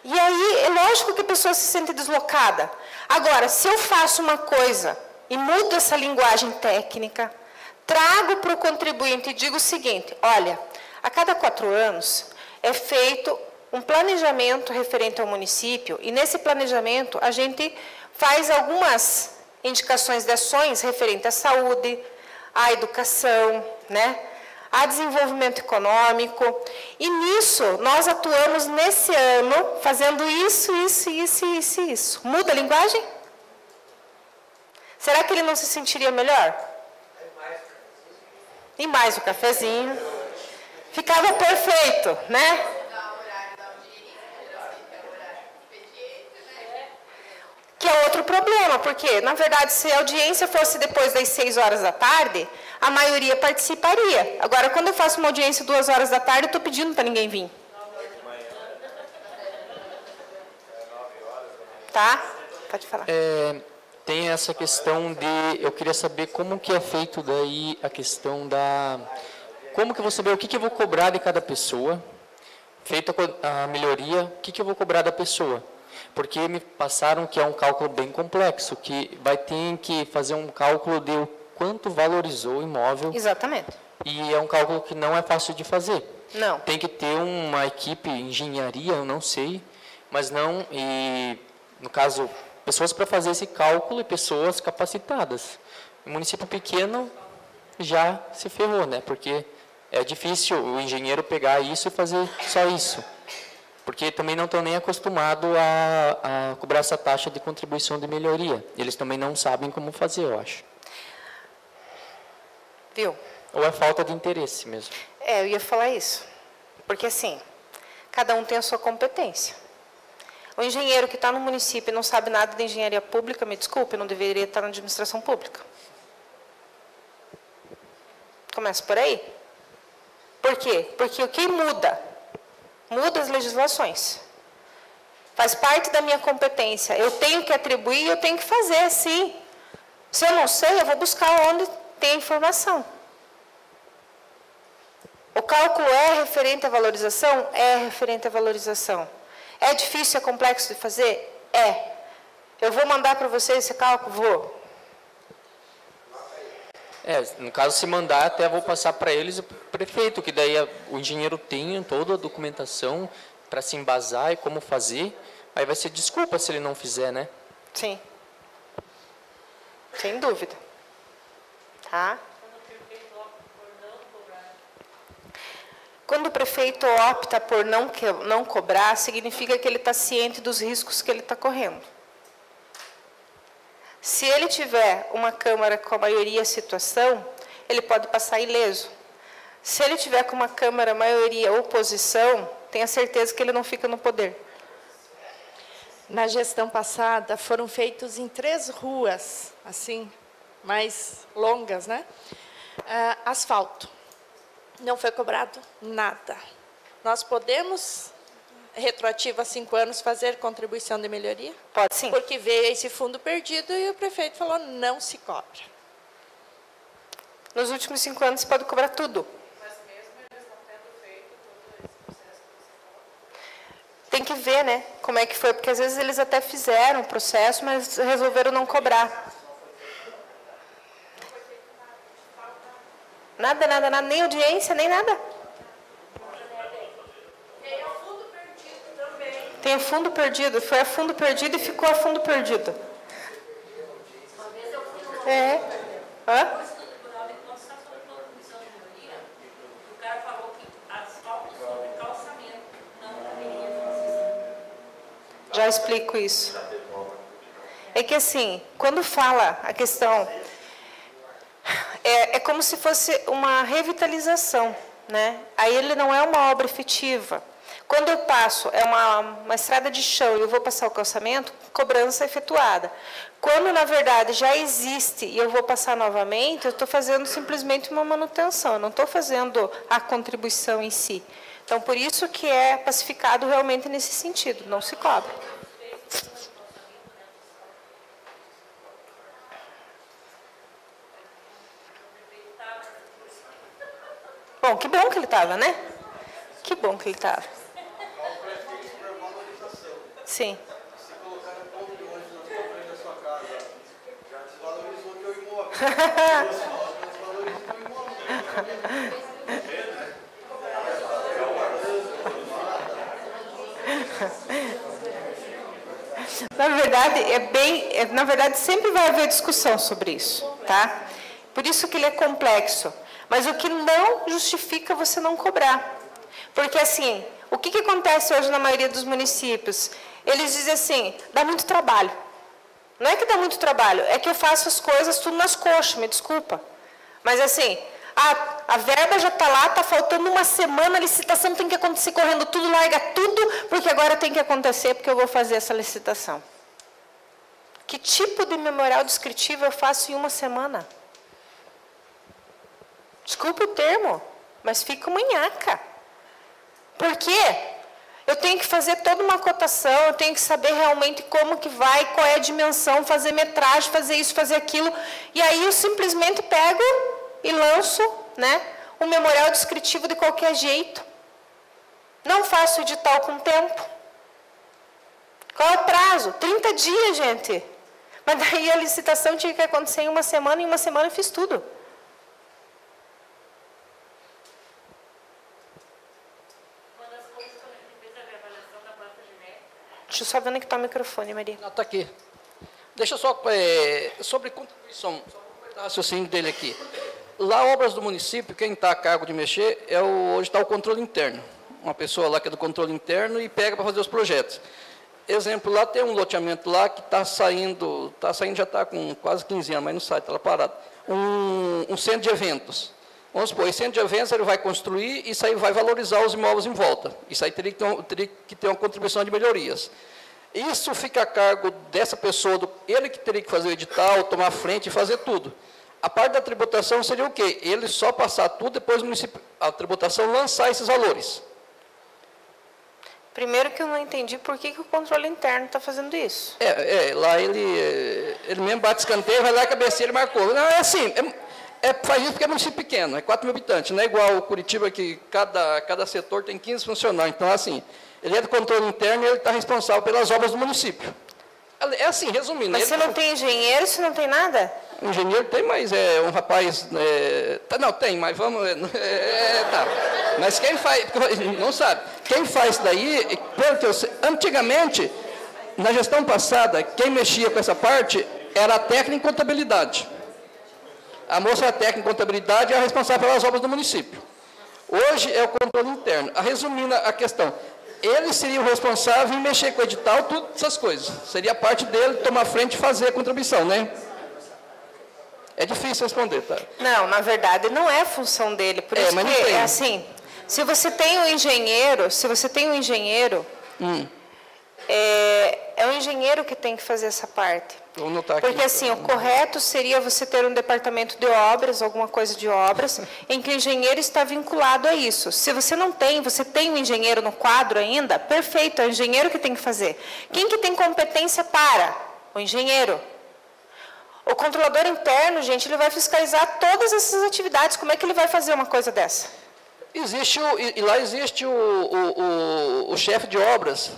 E aí, é lógico que a pessoa se sente deslocada. Agora, se eu faço uma coisa e mudo essa linguagem técnica, trago para o contribuinte e digo o seguinte, olha, a cada 4 anos é feito um planejamento referente ao município e nesse planejamento a gente faz algumas indicações de ações referentes à saúde, à educação, né? A desenvolvimento econômico, e nisso nós atuamos nesse ano fazendo isso. Muda a linguagem? Será que ele não se sentiria melhor? E mais o cafezinho. Ficava perfeito, né? Que é outro problema, porque, na verdade, se a audiência fosse depois das 6 horas da tarde, a maioria participaria. Agora, quando eu faço uma audiência 2 horas da tarde, eu estou pedindo para ninguém vir. Tá? Pode falar. Tem essa questão de... Eu queria saber como que é feito daí a questão da... Como que eu vou saber o que eu vou cobrar de cada pessoa? Feita a melhoria, o que eu vou cobrar da pessoa? Porque me passaram que é um cálculo bem complexo, que vai ter que fazer um cálculo de quanto valorizou o imóvel. Exatamente. E é um cálculo que não é fácil de fazer. Não. Tem que ter uma equipe, engenharia, eu não sei, mas não, e no caso, pessoas para fazer esse cálculo e pessoas capacitadas. O município pequeno já se ferrou, né? Porque é difícil o engenheiro pegar isso e fazer só isso. Porque também não estão nem acostumados a cobrar essa taxa de contribuição de melhoria. Eles também não sabem como fazer, eu acho. Viu? Ou é falta de interesse mesmo. Eu ia falar isso. Porque, assim, cada um tem a sua competência. O engenheiro que está no município e não sabe nada de engenharia pública, me desculpe, não deveria estar na administração pública. Começa por aí. Por quê? Porque o que muda? Muda as legislações. Faz parte da minha competência. Eu tenho que atribuir e eu tenho que fazer, sim. Se eu não sei, eu vou buscar onde tem a informação. O cálculo é referente à valorização? É referente à valorização. É difícil, é complexo de fazer? É. Eu vou mandar para vocês esse cálculo? Vou. No caso, se mandar, até vou passar para eles o prefeito, que daí o engenheiro tem toda a documentação para se embasar e como fazer. Aí vai ser desculpa se ele não fizer, né? Sim. Sem dúvida. Tá? Quando o prefeito opta por não cobrar, significa que ele está ciente dos riscos que ele está correndo. Se ele tiver uma Câmara com a maioria situação, ele pode passar ileso. Se ele tiver com uma Câmara maioria oposição, tenha certeza que ele não fica no poder. Na gestão passada, foram feitos em 3 ruas, assim, mais longas, né? Asfalto. Não foi cobrado nada. Nós podemos, retroativo a 5 anos, fazer contribuição de melhoria? Pode sim. Porque veio esse fundo perdido e o prefeito falou, não se cobra. Nos últimos 5 anos, você pode cobrar tudo. Mas mesmo eles não tendo feito todo esse processo que você falou? Tem que ver, né, como é que foi, porque às vezes eles até fizeram o processo, mas resolveram não cobrar. Nada, nada, nada, nem audiência, nem nada. Tem o fundo perdido também. Tem o fundo perdido, foi a fundo perdido e ficou a fundo perdido. Uma vez eu fui numa Hã? o cara falou que asfalto sobre calçamento não deveria fazer. Já explico isso. É que assim, quando fala a questão, é como se fosse uma revitalização, né? Aí ele não é uma obra efetiva. Quando eu passo, é uma estrada de chão e eu vou passar o calçamento, cobrança efetuada. Quando, na verdade, já existe e eu vou passar novamente, eu estou fazendo simplesmente uma manutenção, eu não estou fazendo a contribuição em si. Então, por isso que é pacificado realmente nesse sentido, não se cobra. Bom, que bom que ele estava, né? Que bom que ele estava. Sim. Se colocar um ponto de ônibus na sua frente da sua casa, já desvalorizou o teu imóvel. Desvaloriza o teu imóvel. Na verdade, sempre vai haver discussão sobre isso, tá? Por isso que ele é complexo. Mas o que não justifica você não cobrar. Porque, assim, o que acontece hoje na maioria dos municípios? Eles dizem assim, dá muito trabalho. Não é que dá muito trabalho, é que eu faço as coisas tudo nas coxas, me desculpa. Mas, assim, a verba já está lá, está faltando uma semana, a licitação tem que acontecer correndo tudo, larga tudo, porque agora tem que acontecer, porque eu vou fazer essa licitação. Que tipo de memorial descritivo eu faço em uma semana? Desculpe o termo, mas fica uma nhaca. Por quê? Eu tenho que fazer toda uma cotação, eu tenho que saber realmente como que vai, qual é a dimensão, fazer metragem, fazer isso, fazer aquilo. E aí eu simplesmente pego e lanço, né, um memorial descritivo de qualquer jeito. Não faço edital com tempo. Qual é o prazo? 30 dias, gente. Mas daí a licitação tinha que acontecer em uma semana, e em uma semana eu fiz tudo. Deixa eu só ver onde está o microfone, Maria. Não, está aqui. Deixa eu só, sobre contribuição, só completar o raciocínio dele aqui. Lá, obras do município, quem está a cargo de mexer, hoje está o controle interno. Uma pessoa lá que é do controle interno e pega para fazer os projetos. Exemplo, lá tem um loteamento lá que está saindo já está com quase 15 anos, mas não sai, está lá parado. Um centro de eventos. Vamos supor, esse centro de eventos ele vai construir e isso aí vai valorizar os imóveis em volta. Isso aí teria que ter uma contribuição de melhorias. Isso fica a cargo dessa pessoa, ele que teria que fazer o edital, tomar frente e fazer tudo. A parte da tributação seria o quê? Ele só passar tudo, depois o município, a tributação lançar esses valores. Primeiro que eu não entendi por que o controle interno está fazendo isso. Lá ele mesmo bate escanteio, vai lá e cabeceira e marcou. Não, é assim, faz isso porque é município pequeno, é 4 mil habitantes, não é igual o Curitiba que cada setor tem 15 funcionários. Então, assim, ele é do controle interno e ele está responsável pelas obras do município. É assim, resumindo. Mas você não tem engenheiro, você não tem nada? Engenheiro tem, mas é um rapaz... não, tem, mas vamos... tá. Mas quem faz... Não sabe. Quem faz isso daí... Pelo que eu sei, antigamente, na gestão passada, quem mexia com essa parte era a técnica em contabilidade. A moça era técnica em contabilidade e era responsável pelas obras do município. Hoje é o controle interno. Resumindo a questão... Ele seria o responsável em mexer com o edital, todas essas coisas. Seria a parte dele tomar frente e fazer a contribuição, né? É difícil responder, tá? Não, na verdade, não é função dele. Por isso que é assim, se você tem um engenheiro, é o engenheiro que tem que fazer essa parte. Vou notar aqui. Porque assim, o correto seria você ter um departamento de obras, alguma coisa de obras, em que o engenheiro está vinculado a isso. Se você não tem, você tem um engenheiro no quadro ainda, perfeito, é o engenheiro que tem que fazer. Quem que tem competência para? O engenheiro. O controlador interno, gente, ele vai fiscalizar todas essas atividades. Como é que ele vai fazer uma coisa dessa? Lá existe o chefe de obras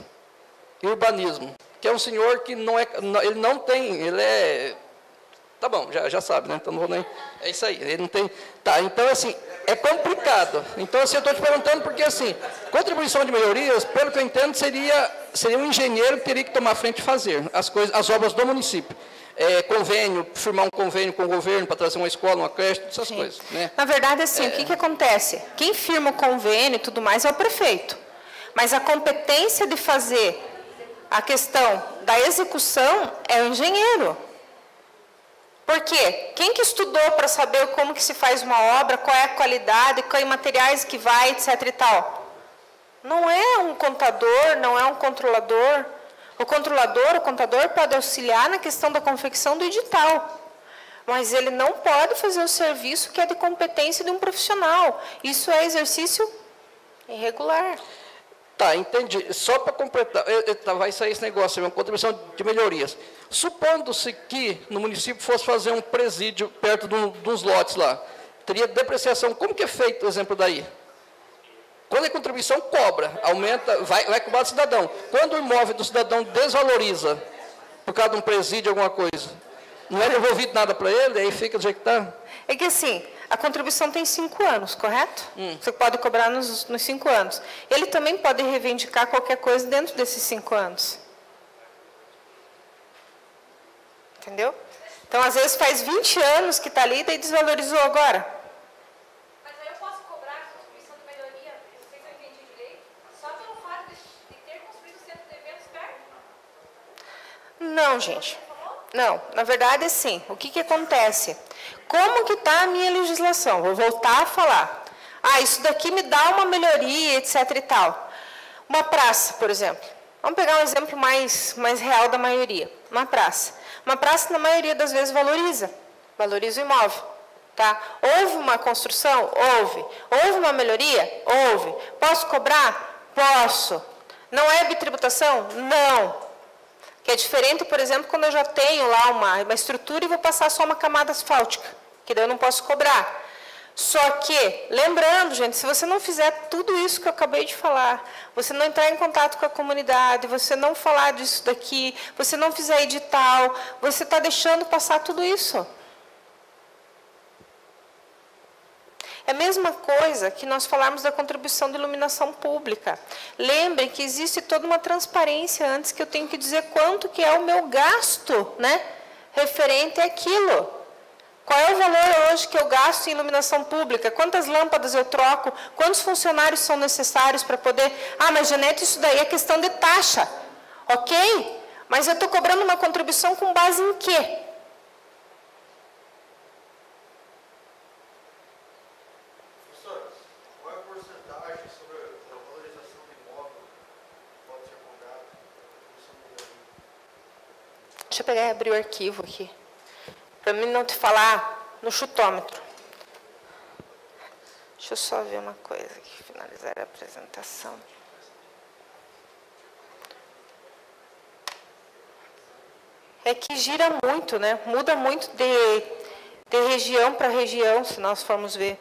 e urbanismo, que é um senhor que ele não tem, ele é... Tá bom, já sabe, né? Então não vou nem... É isso aí, ele não tem... Tá, então assim, é complicado. Então assim, eu estou te perguntando porque assim, contribuição de melhorias, pelo que eu entendo, seria um engenheiro que teria que tomar frente e fazer as obras do município. Convênio, firmar um convênio com o governo para trazer uma escola, uma creche, essas coisas. Né? Na verdade, assim, o que acontece? Quem firma o convênio e tudo mais é o prefeito. Mas a competência de fazer a questão da execução é o engenheiro. Por quê? Quem que estudou para saber como que se faz uma obra, qual é a qualidade, quais materiais que vai, etc e tal? Não é um contador, não é um controlador. O contador pode auxiliar na questão da confecção do edital, mas ele não pode fazer o serviço que é de competência de um profissional. Isso é exercício irregular. Tá, entendi. Só para completar, vai sair esse negócio, uma contribuição de melhorias. Supondo-se que no município fosse fazer um presídio perto dos lotes lá, teria depreciação. Como que é feito o exemplo daí? Quando a contribuição cobra, aumenta, vai cobrar do cidadão. Quando o imóvel do cidadão desvaloriza, por causa de um presídio, alguma coisa, não é devolvido nada para ele, aí fica do jeito que está? É que assim, a contribuição tem 5 anos, correto? Você pode cobrar nos 5 anos. Ele também pode reivindicar qualquer coisa dentro desses 5 anos. Entendeu? Então, às vezes, faz 20 anos que está ali, daí desvalorizou agora. Não, gente. Não, na verdade, sim. O que acontece? Como que está a minha legislação? Vou voltar a falar. Isso daqui me dá uma melhoria, etc e tal. Uma praça, por exemplo. Vamos pegar um exemplo mais real da maioria. Uma praça. Uma praça, na maioria das vezes, valoriza o imóvel. Tá? Houve uma construção? Houve. Houve uma melhoria? Houve. Posso cobrar? Posso. Não é bitributação? Não. Que é diferente, por exemplo, quando eu já tenho lá uma estrutura e vou passar só uma camada asfáltica, que daí eu não posso cobrar. Só que, lembrando, gente, se você não fizer tudo isso que eu acabei de falar, você não entrar em contato com a comunidade, você não falar disso daqui, você não fizer edital, você está deixando passar tudo isso. É a mesma coisa que nós falarmos da contribuição de iluminação pública. Lembrem que existe toda uma transparência antes que eu tenho que dizer quanto que é o meu gasto, né, referente àquilo. Qual é o valor hoje que eu gasto em iluminação pública? Quantas lâmpadas eu troco? Quantos funcionários são necessários para poder... Ah, mas Janete, isso daí é questão de taxa. Ok? Mas eu estou cobrando uma contribuição com base em quê? Professor, qual é a porcentagem sobre a valorização do imóvel que pode ser cobrada? Deixa eu pegar e abrir o arquivo aqui. Para mim não te falar no chutômetro. Deixa eu só ver uma coisa aqui, finalizar a apresentação. É que gira muito, né? Muda muito de região para região, se nós formos ver.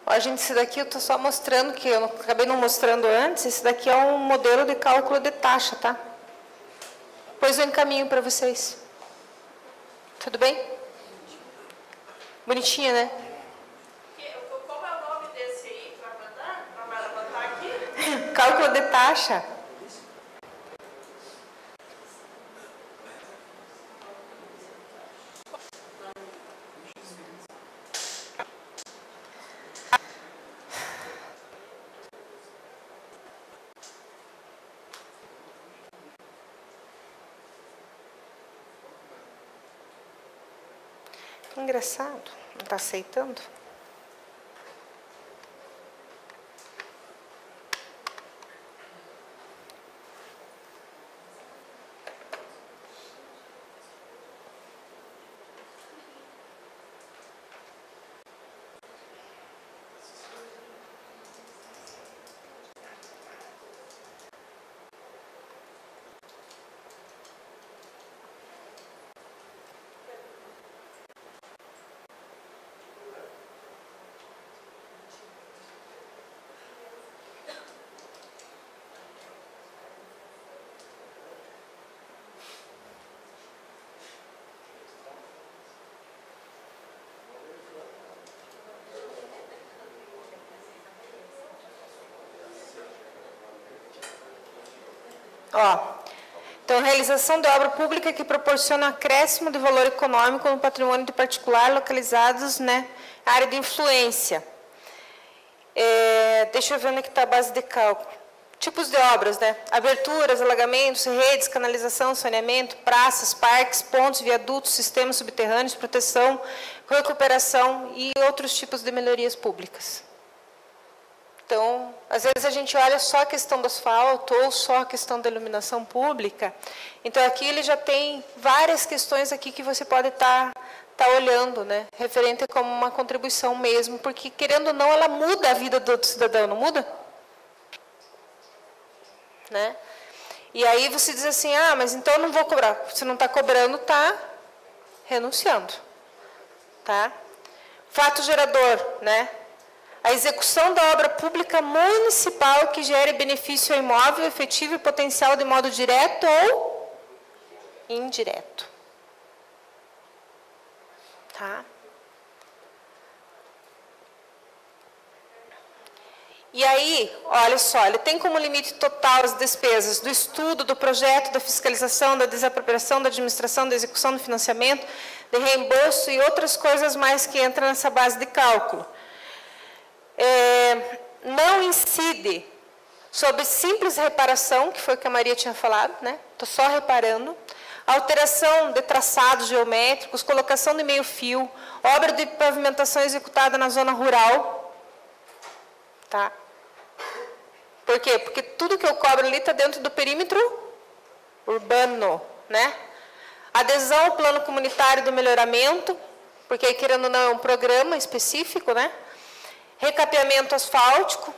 Ó, gente, esse daqui eu estou só mostrando, que eu acabei não mostrando antes, esse daqui é um modelo de cálculo de taxa, tá? Depois eu encaminho para vocês. Tudo bem? Bonitinho, né? Como é o nome desse aí para botar aqui? Cálculo de taxa. Engraçado, não está aceitando? Ó, então, realização de obra pública que proporciona acréscimo de valor econômico no patrimônio de particular localizados na área de influência. Deixa eu ver onde é que está a base de cálculo. Tipos de obras, né? Aberturas, alagamentos, redes, canalização, saneamento, praças, parques, pontes, viadutos, sistemas subterrâneos, proteção, recuperação e outros tipos de melhorias públicas. Então, às vezes a gente olha só a questão do asfalto ou só a questão da iluminação pública. Então, aqui ele já tem várias questões aqui que você pode estar estar olhando, né? Referente como uma contribuição mesmo, porque, querendo ou não, ela muda a vida do cidadão, não muda? Né? E aí você diz assim, ah, mas então eu não vou cobrar. Se não está cobrando, está renunciando. Tá? Fato gerador, né? A execução da obra pública municipal que gere benefício ao imóvel efetivo e potencial de modo direto ou indireto. Tá? E aí, olha só, ele tem como limite total as despesas do estudo, do projeto, da fiscalização, da desapropriação, da administração, da execução do financiamento, de reembolso e outras coisas mais que entram nessa base de cálculo. Não incide sobre simples reparação, que foi o que a Maria tinha falado, né? Estou só reparando. Alteração de traçados geométricos, colocação de meio fio, obra de pavimentação executada na zona rural. Tá? Por quê? Porque tudo que eu cobro ali está dentro do perímetro urbano, né? Adesão ao plano comunitário do melhoramento, porque querendo ou não é um programa específico, né? Recapeamento asfáltico,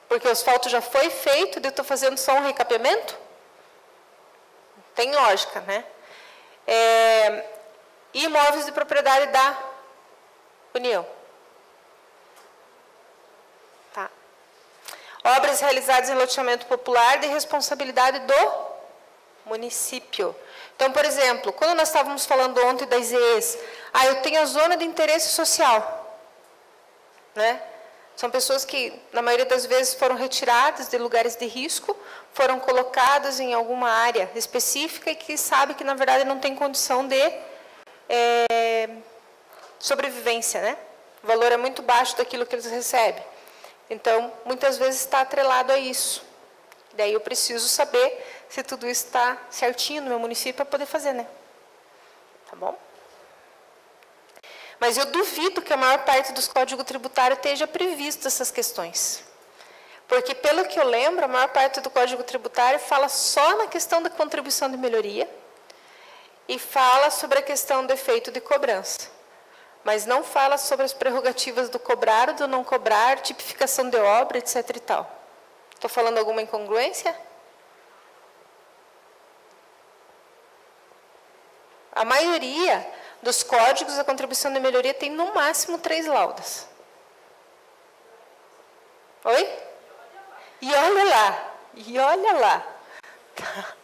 porque o asfalto já foi feito, eu estou fazendo só um recapeamento? Tem lógica, né? Imóveis de propriedade da União. Tá. Obras realizadas em loteamento popular de responsabilidade do município. Então, por exemplo, quando nós estávamos falando ontem das IEs, eu tenho a zona de interesse social, né? São pessoas que, na maioria das vezes, foram retiradas de lugares de risco, foram colocadas em alguma área específica e que sabe que, na verdade, não tem condição de sobrevivência, né? O valor é muito baixo daquilo que eles recebem. Então, muitas vezes está atrelado a isso. Daí eu preciso saber se tudo isso está certinho no meu município para poder fazer, né? Tá bom? Mas eu duvido que a maior parte dos códigos tributários esteja previsto essas questões. Porque, pelo que eu lembro, a maior parte do Código Tributário fala só na questão da contribuição de melhoria e fala sobre a questão do efeito de cobrança. Mas não fala sobre as prerrogativas do cobrar ou do não cobrar, tipificação de obra, etc. e tal. Estou falando alguma incongruência? A maioria dos códigos, a contribuição de melhoria tem no máximo 3 laudas. Oi? E olha lá. Tá.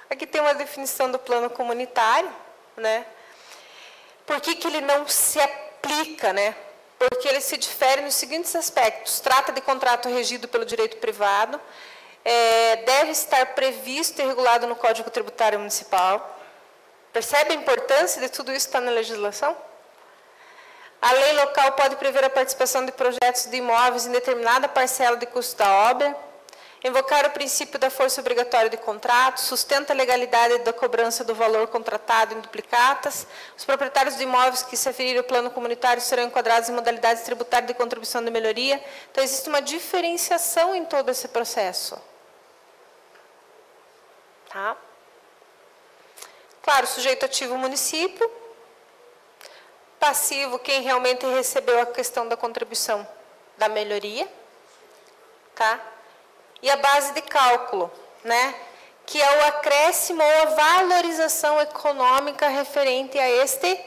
Aqui tem uma definição do plano comunitário, né? Por que que ele não se aplica, né? Porque ele se difere nos seguintes aspectos. Trata de contrato regido pelo direito privado, deve estar previsto e regulado no Código Tributário Municipal. Percebe a importância de tudo isso estar na legislação? A lei local pode prever a participação de projetos de imóveis em determinada parcela de custo da obra, invocar o princípio da força obrigatória de contrato, sustenta a legalidade da cobrança do valor contratado em duplicatas, os proprietários de imóveis que se aferirem ao plano comunitário serão enquadrados em modalidades tributárias de contribuição de melhoria. Então, existe uma diferenciação em todo esse processo. Tá? Claro, sujeito ativo o município, passivo quem realmente recebeu a questão da contribuição da melhoria, tá? E a base de cálculo, né? Que é o acréscimo ou a valorização econômica referente a este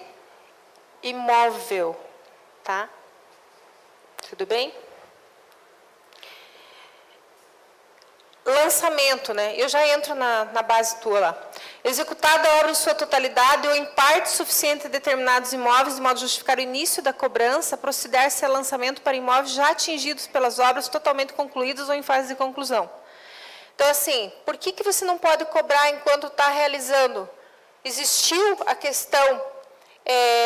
imóvel, tá? Tudo bem? Lançamento, né? Eu já entro na base tua lá. Executada a obra em sua totalidade ou em parte suficiente de determinados imóveis, de modo a justificar o início da cobrança, proceder-se a lançamento para imóveis já atingidos pelas obras totalmente concluídas ou em fase de conclusão. Então, assim, por que você não pode cobrar enquanto está realizando? Existiu a questão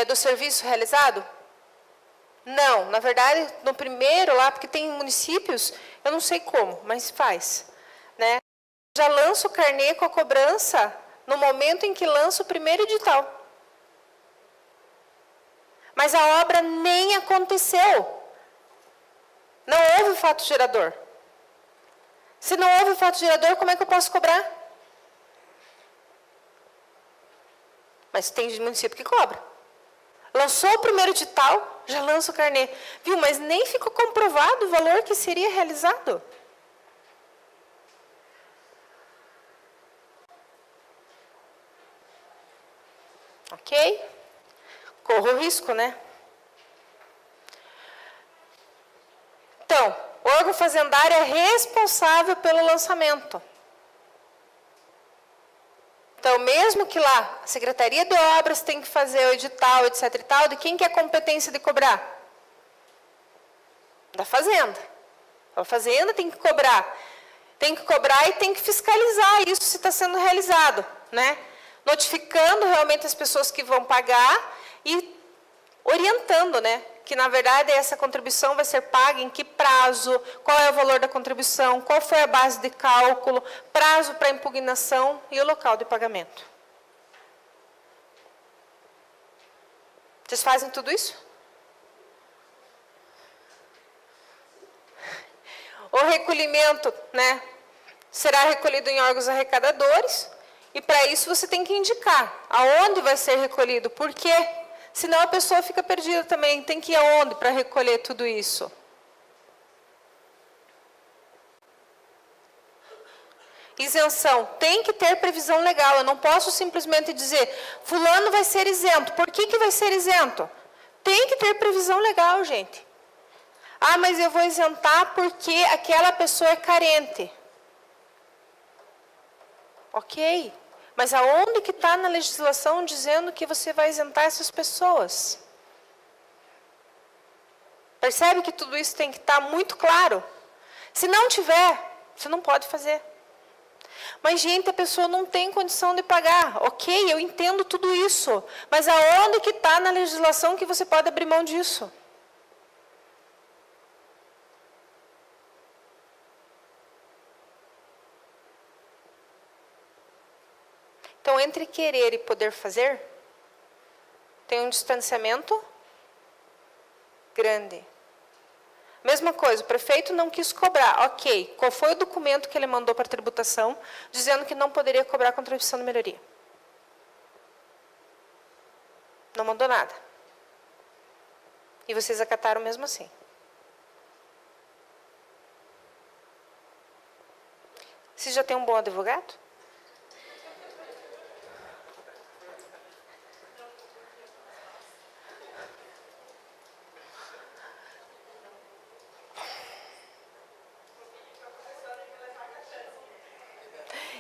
do serviço realizado? Não, na verdade, no primeiro lá, porque tem municípios, eu não sei como, mas faz. Né? Já lança o carnê com a cobrança no momento em que lança o primeiro edital. Mas a obra nem aconteceu. Não houve fato gerador. Se não houve fato gerador, como é que eu posso cobrar? Mas tem município que cobra. Lançou o primeiro edital, já lança o carnê. Viu? Mas nem ficou comprovado o valor que seria realizado. Ok? Corro o risco, né? Então, o órgão fazendário é responsável pelo lançamento. Então, mesmo que lá a Secretaria de Obras tem que fazer o edital, etc. e tal, de quem que é a competência de cobrar? Da Fazenda. A Fazenda tem que cobrar. Tem que cobrar e tem que fiscalizar isso se está sendo realizado, né? Notificando realmente as pessoas que vão pagar e orientando, né? Que, na verdade, essa contribuição vai ser paga em que prazo, qual é o valor da contribuição, qual foi a base de cálculo, prazo para impugnação e o local de pagamento. Vocês fazem tudo isso? O recolhimento, né, será recolhido em órgãos arrecadadores e, para isso, você tem que indicar aonde vai ser recolhido, por quê? Senão a pessoa fica perdida também. Tem que ir aonde para recolher tudo isso? Isenção. Tem que ter previsão legal. Eu não posso simplesmente dizer, fulano vai ser isento. Por que vai ser isento? Tem que ter previsão legal, gente. Ah, mas eu vou isentar porque aquela pessoa é carente. Ok. Mas aonde que está na legislação dizendo que você vai isentar essas pessoas? Percebe que tudo isso tem que estar muito claro? Se não tiver, você não pode fazer. Mas, gente, a pessoa não tem condição de pagar. Ok, eu entendo tudo isso. Mas aonde que está na legislação que você pode abrir mão disso? Então, entre querer e poder fazer, tem um distanciamento grande. Mesma coisa, o prefeito não quis cobrar. Ok, qual foi o documento que ele mandou para a tributação, dizendo que não poderia cobrar contribuição de melhoria? Não mandou nada. E vocês acataram mesmo assim. Você já tem um bom advogado?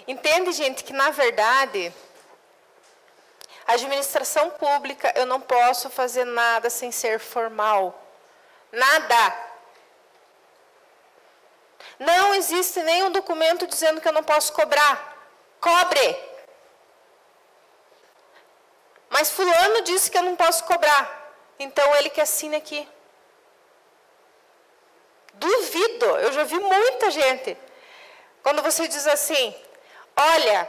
Entende, gente, que, na verdade, a administração pública, eu não posso fazer nada sem ser formal. Nada. Não existe nenhum documento dizendo que eu não posso cobrar. Cobre. Mas fulano disse que eu não posso cobrar. Então, ele que assine aqui. Duvido. Eu já vi muita gente. Quando você diz assim... Olha,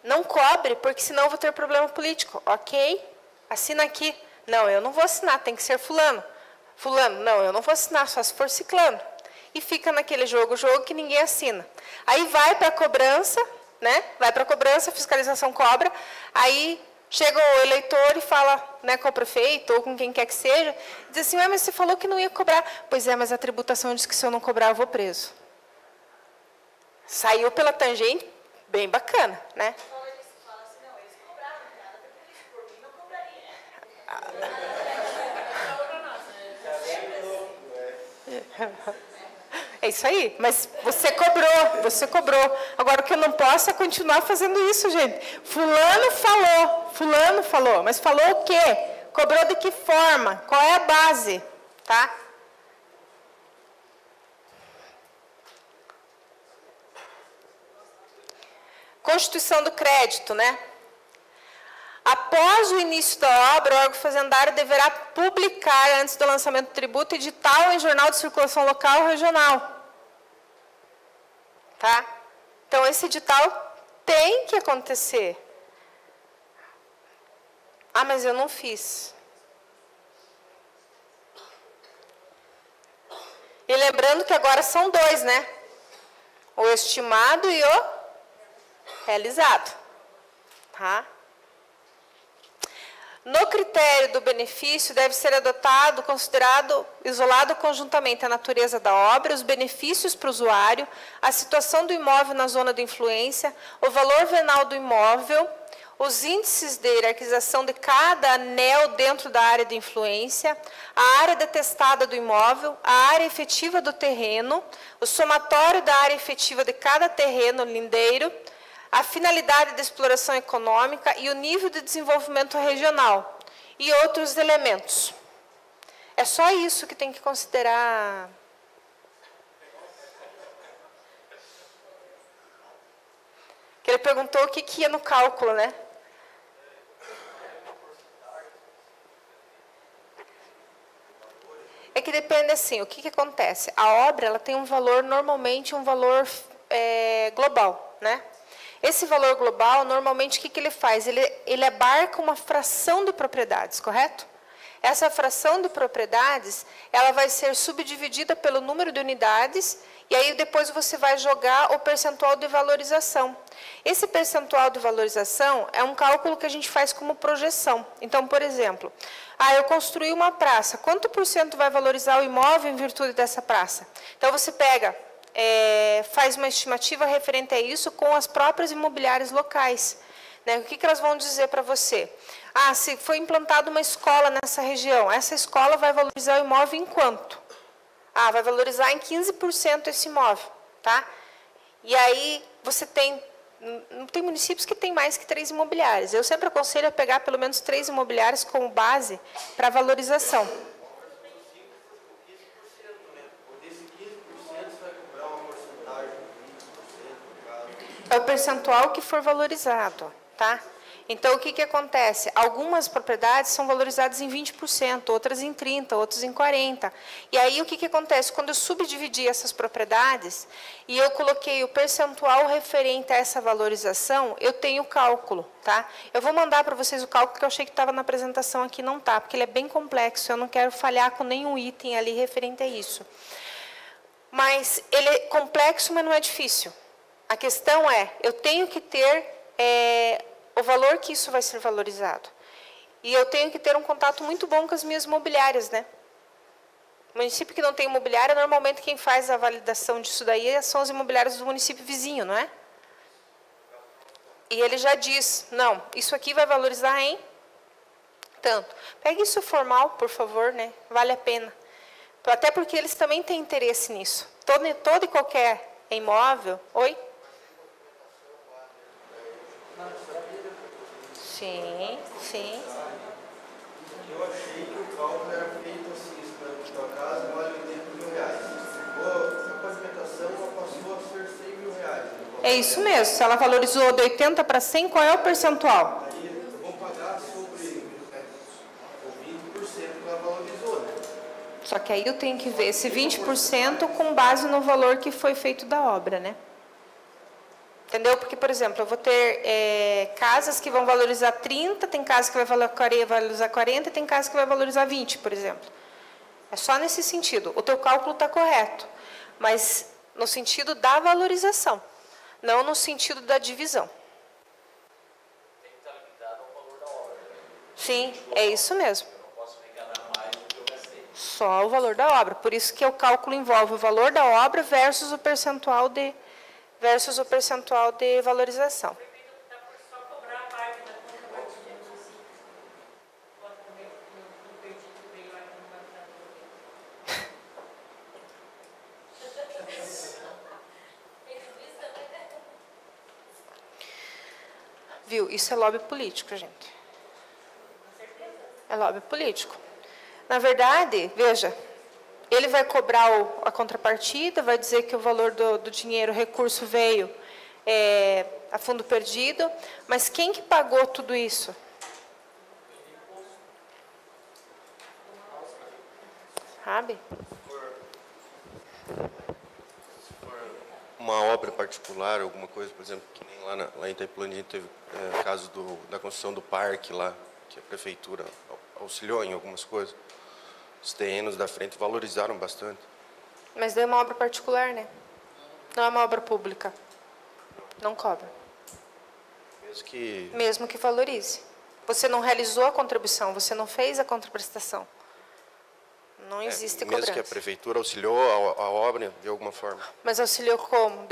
não cobre, porque senão eu vou ter problema político. Ok, assina aqui. Não, eu não vou assinar, tem que ser fulano. Fulano, não, eu não vou assinar, só se for ciclano. E fica naquele jogo que ninguém assina. Aí vai para a cobrança, né? Vai para a cobrança, a fiscalização cobra. Aí chega o eleitor e fala, né, com o prefeito ou com quem quer que seja, diz assim, mas você falou que não ia cobrar. Pois é, mas a tributação diz que se eu não cobrar, eu vou preso. Saiu pela tangente, bem bacana, né? É isso aí, mas você cobrou. Agora, o que eu não posso é continuar fazendo isso, gente. Fulano falou, mas falou o quê? Cobrou de que forma? Qual é a base? Tá? Constituição do crédito, né? Após o início da obra, o órgão fazendário deverá publicar, antes do lançamento do tributo, edital em jornal de circulação local ou regional. Tá? Então, esse edital tem que acontecer. Ah, mas eu não fiz. E lembrando que agora são dois, né? O estimado e o realizado. Tá? No critério do benefício, deve ser adotado, considerado, isolado conjuntamente a natureza da obra, os benefícios para o usuário, a situação do imóvel na zona de influência, o valor venal do imóvel, os índices de hierarquização de cada anel dentro da área de influência, a área detestada do imóvel, a área efetiva do terreno, o somatório da área efetiva de cada terreno lindeiro, a finalidade de exploração econômica e o nível de desenvolvimento regional, e outros elementos. É só isso que tem que considerar. Que ele perguntou o que ia no cálculo, né? É que depende assim, o que acontece? A obra ela tem um valor, normalmente um valor global, né? Esse valor global, normalmente, o que ele faz? Ele abarca uma fração de propriedades, correto? Essa fração de propriedades, ela vai ser subdividida pelo número de unidades, e aí depois você vai jogar o percentual de valorização. Esse percentual de valorização é um cálculo que a gente faz como projeção. Então, por exemplo, eu construí uma praça, quanto por cento vai valorizar o imóvel em virtude dessa praça? Então, você pega... faz uma estimativa referente a isso com as próprias imobiliárias locais. Né? O que elas vão dizer para você? Se foi implantada uma escola nessa região, essa escola vai valorizar o imóvel em quanto? Vai valorizar em 15% esse imóvel. Tá? E aí você tem municípios que tem mais que 3 imobiliárias. Eu sempre aconselho a pegar pelo menos 3 imobiliárias como base para valorização. É o percentual que for valorizado, tá? Então, o que acontece? Algumas propriedades são valorizadas em 20%, outras em 30%, outras em 40%. E aí, o que acontece? Quando eu subdividi essas propriedades e eu coloquei o percentual referente a essa valorização, eu tenho o cálculo, tá? Eu vou mandar para vocês o cálculo que eu achei que estava na apresentação aqui, não está, porque ele é bem complexo, eu não quero falhar com nenhum item ali referente a isso. Mas ele é complexo, mas não é difícil. A questão é, eu tenho que ter o valor que isso vai ser valorizado. E eu tenho que ter um contato muito bom com as minhas imobiliárias, né? O município que não tem imobiliária, normalmente quem faz a validação disso daí são as imobiliárias do município vizinho, não é? E ele já diz, não, isso aqui vai valorizar em tanto. Pegue isso formal, por favor, né? Vale a pena. Até porque eles também têm interesse nisso. Todo e qualquer imóvel... Oi? Sim, sim. Eu achei que o cálculo era feito assim, se tua casa vale 80 mil reais. A pavimentação passou a ser 100 mil reais. É isso mesmo. Se ela valorizou de 80 para 100, qual é o percentual? Aí eu vou pagar sobre o 20% que ela valorizou, né? Só que aí eu tenho que ver esse 20% com base no valor que foi feito da obra, né? Entendeu? Porque, por exemplo, eu vou ter casas que vão valorizar 30, tem casas que vai valorizar 40, tem casas que vai valorizar 20, por exemplo. É só nesse sentido. O teu cálculo está correto, mas no sentido da valorização, não no sentido da divisão. Tem que estar limitado ao valor da obra. Sim, é isso mesmo. Eu não posso me enganar mais do que eu gastei. Só o valor da obra. Por isso que o cálculo envolve o valor da obra versus o percentual de valorização. Viu? Isso é lobby político, gente. É lobby político. Na verdade, veja... Ele vai cobrar a contrapartida, vai dizer que o valor do dinheiro, recurso veio a fundo perdido, mas quem que pagou tudo isso? Sabe? Se for uma obra particular, alguma coisa, por exemplo, que nem lá em Itaipulândia a gente teve caso da construção do parque lá, que a prefeitura auxiliou em algumas coisas. Os terrenos da frente valorizaram bastante. Mas daí é uma obra particular, né? Não é uma obra pública. Não cobra. Mesmo que valorize. Você não realizou a contribuição, você não fez a contraprestação. Não existe Mesmo cobrança. que a prefeitura auxiliou a obra de alguma forma. Mas auxiliou como?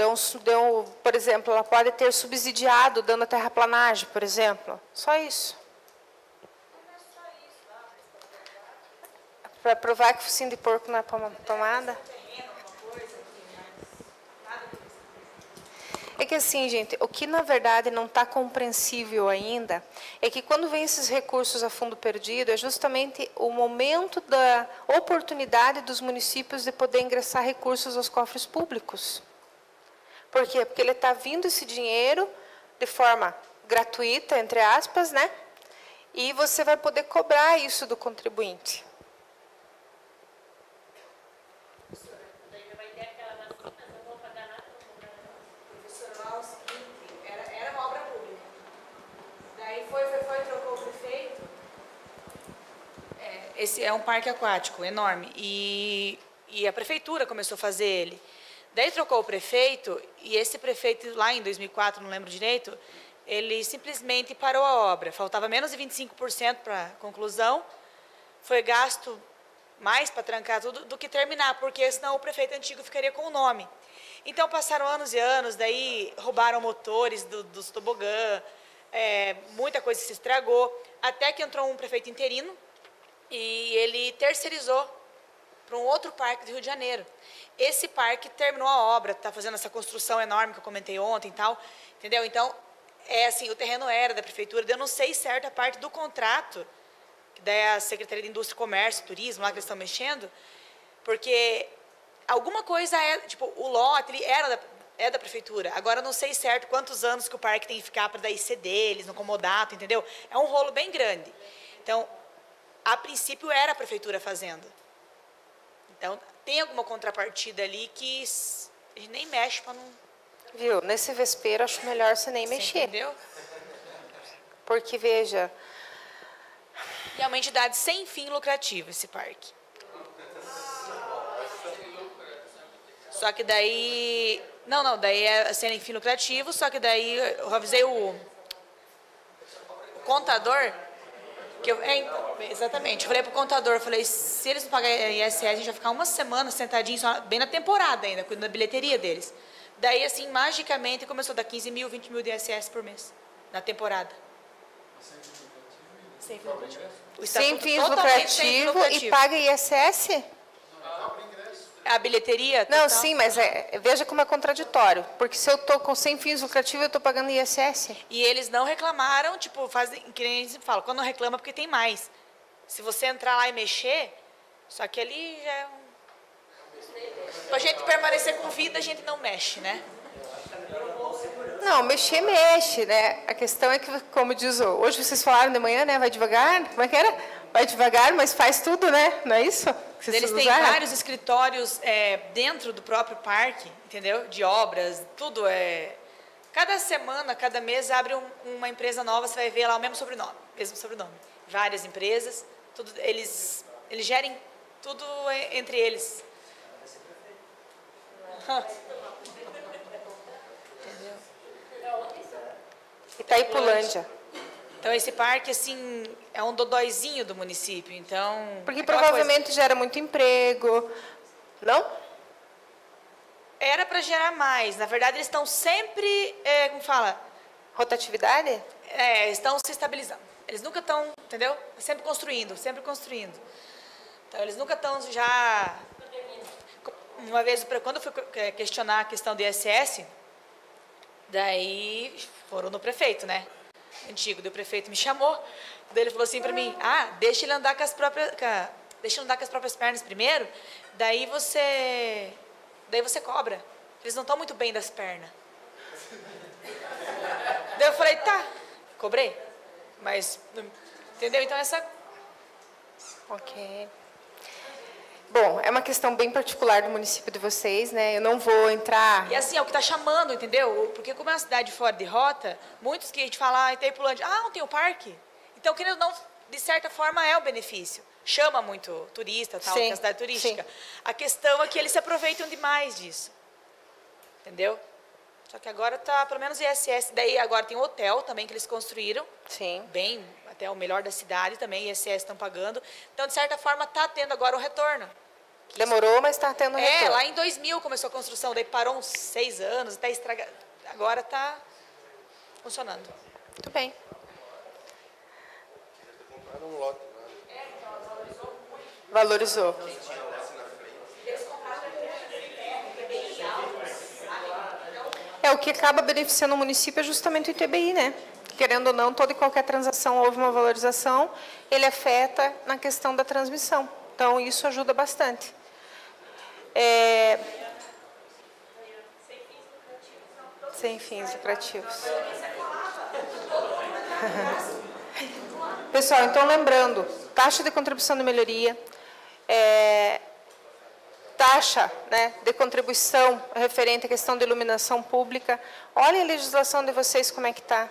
Por exemplo, ela pode ter subsidiado dando a terraplanagem, por exemplo. Só isso. Para provar que o focinho de porco não é tomada. É que assim, gente, o que na verdade não está compreensível ainda é que quando vem esses recursos a fundo perdido, é justamente o momento da oportunidade dos municípios de poder ingressar recursos aos cofres públicos. Por quê? Porque ele está vindo esse dinheiro de forma gratuita, entre aspas, né? E você vai poder cobrar isso do contribuinte. Esse é um parque aquático enorme e a prefeitura começou a fazer ele. Daí trocou o prefeito e esse prefeito lá em 2004, não lembro direito, ele simplesmente parou a obra. Faltava menos de 25% para a conclusão. Foi gasto mais para trancar tudo do que terminar, porque senão o prefeito antigo ficaria com o nome. Então passaram anos e anos, daí roubaram motores dos tobogã, muita coisa se estragou, até que entrou um prefeito interino, e ele terceirizou para um outro parque do Rio de Janeiro. Esse parque terminou a obra, está fazendo essa construção enorme que eu comentei ontem e tal, entendeu? Então, assim, o terreno era da prefeitura, eu não sei certo a parte do contrato, que daí é a Secretaria de Indústria, Comércio, Turismo, lá que eles estão mexendo, porque alguma coisa tipo, o lote ele é da prefeitura. Agora, eu não sei certo quantos anos que o parque tem que ficar para daí ser deles, no comodato, entendeu? É um rolo bem grande. Então, a princípio era a prefeitura fazendo. Então, tem alguma contrapartida ali que a gente nem mexe para não... Viu? Nesse vespeiro, acho melhor você nem mexer. Entendeu? Porque, veja... E é uma entidade sem fim lucrativo, esse parque. Só que daí... Não, daí é sem fim lucrativo, só que daí eu avisei o contador... exatamente, eu falei pro contador, eu falei, se eles não pagarem ISS, a gente vai ficar uma semana sentadinho, só, bem na temporada ainda, cuidando da bilheteria deles. Daí, assim, magicamente, começou a dar 15 mil, 20 mil de ISS por mês, na temporada. Sem fins lucrativos. Sem fins lucrativo e paga ISS? A bilheteria? Não, total. sim, mas veja como é contraditório. Porque se eu estou sem fins lucrativos, eu estou pagando ISS. E eles não reclamaram, tipo, fazem, que nem eles falam, quando não reclama porque tem mais. Se você entrar lá e mexer, só que ali já é Para a gente permanecer com vida, a gente não mexe, né? Não, mexer, mexe, né? A questão é que, como diz, hoje vocês falaram de manhã, né? Vai devagar, como é que era? Vai devagar, mas faz tudo, né? Não é isso? Eles têm vários escritórios dentro do próprio parque, entendeu? De obras, tudo é... Cada semana, cada mês abre uma empresa nova, você vai ver lá o mesmo sobrenome. Várias empresas, tudo, eles gerem tudo entre eles. Itaipulândia. Então, esse parque, assim, é um dodóizinho do município, então... Porque provavelmente gera muito emprego, não? Era para gerar mais. Na verdade, eles estão sempre, como fala? Rotatividade? Estão se estabilizando. Eles nunca estão, entendeu? Sempre construindo, sempre construindo. Então, eles nunca estão já... Uma vez, quando eu fui questionar a questão do ISS, daí foram no prefeito, né? Antigo, daí o prefeito me chamou, daí ele falou assim para mim, deixa ele andar com as próprias pernas primeiro, daí você cobra. Eles não estão muito bem das pernas. Daí eu falei, tá, cobrei. Mas, entendeu? Então essa... Ok. Bom, é uma questão bem particular do município de vocês, né? Eu não vou entrar... E assim, é o que está chamando, entendeu? Porque como é uma cidade fora de rota, muitos que a gente fala, Itaipulândia, não tem o parque? Então, querendo ou não, de certa forma, é um benefício. Chama muito turista, tal, que é a cidade turística. Sim. A questão é que eles se aproveitam demais disso. Entendeu? Só que agora está, pelo menos ISS, daí agora tem hotel também que eles construíram. Sim. Bem, até o melhor da cidade também, ISS estão pagando. Então, de certa forma, está tendo agora um retorno. Demorou, mas está tendo retorno. Lá em 2000 começou a construção, daí parou uns 6 anos, até estragar. Agora está funcionando. Muito bem. Valorizou. O que acaba beneficiando o município é justamente o ITBI, né? Querendo ou não, toda e qualquer transação houve uma valorização, ele afeta na questão da transmissão. Então, isso ajuda bastante. Sem fins lucrativos. Pessoal, então lembrando, taxa de contribuição de melhoria, taxa, né, de contribuição referente à questão de iluminação pública. Olhem a legislação de vocês como é que está.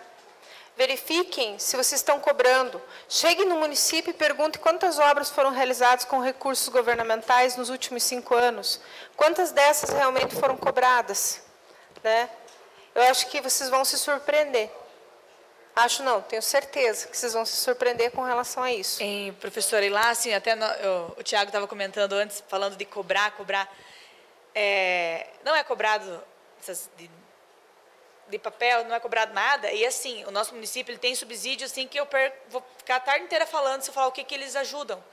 Verifiquem se vocês estão cobrando. Cheguem no município e perguntem quantas obras foram realizadas com recursos governamentais nos últimos 5 anos. Quantas dessas realmente foram cobradas, né? Eu acho que vocês vão se surpreender. Acho não, tenho certeza que vocês vão se surpreender com relação a isso. Professora, e lá, assim, até o Tiago estava comentando antes, falando de cobrar. Não é cobrado de papel, não é cobrado nada. E assim, o nosso município ele tem subsídio assim, que eu vou ficar a tarde inteira falando, se eu falar o que eles ajudam.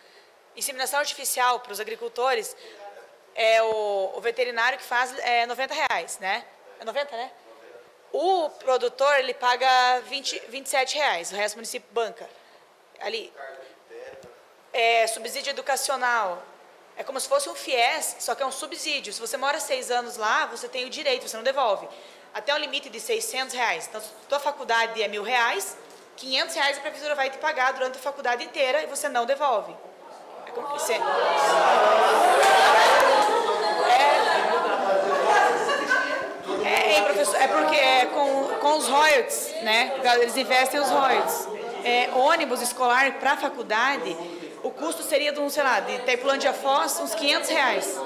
Inseminação artificial para os agricultores, o veterinário que faz é R$90, né? É 90, né? O produtor, ele paga R$27, o resto do município banca. Ali. Subsídio educacional. É como se fosse um FIES, só que é um subsídio. Se você mora 6 anos lá, você tem o direito, você não devolve. Até um limite de R$600. Então, se a tua faculdade é R$1.000, R$500 a prefeitura vai te pagar durante a faculdade inteira e você não devolve. É como que você... professor, é porque com os royalties, né? Eles investem os royalties. Ônibus escolar para a faculdade, o custo seria de sei lá, de Itaipulândia Foz, uns R$500.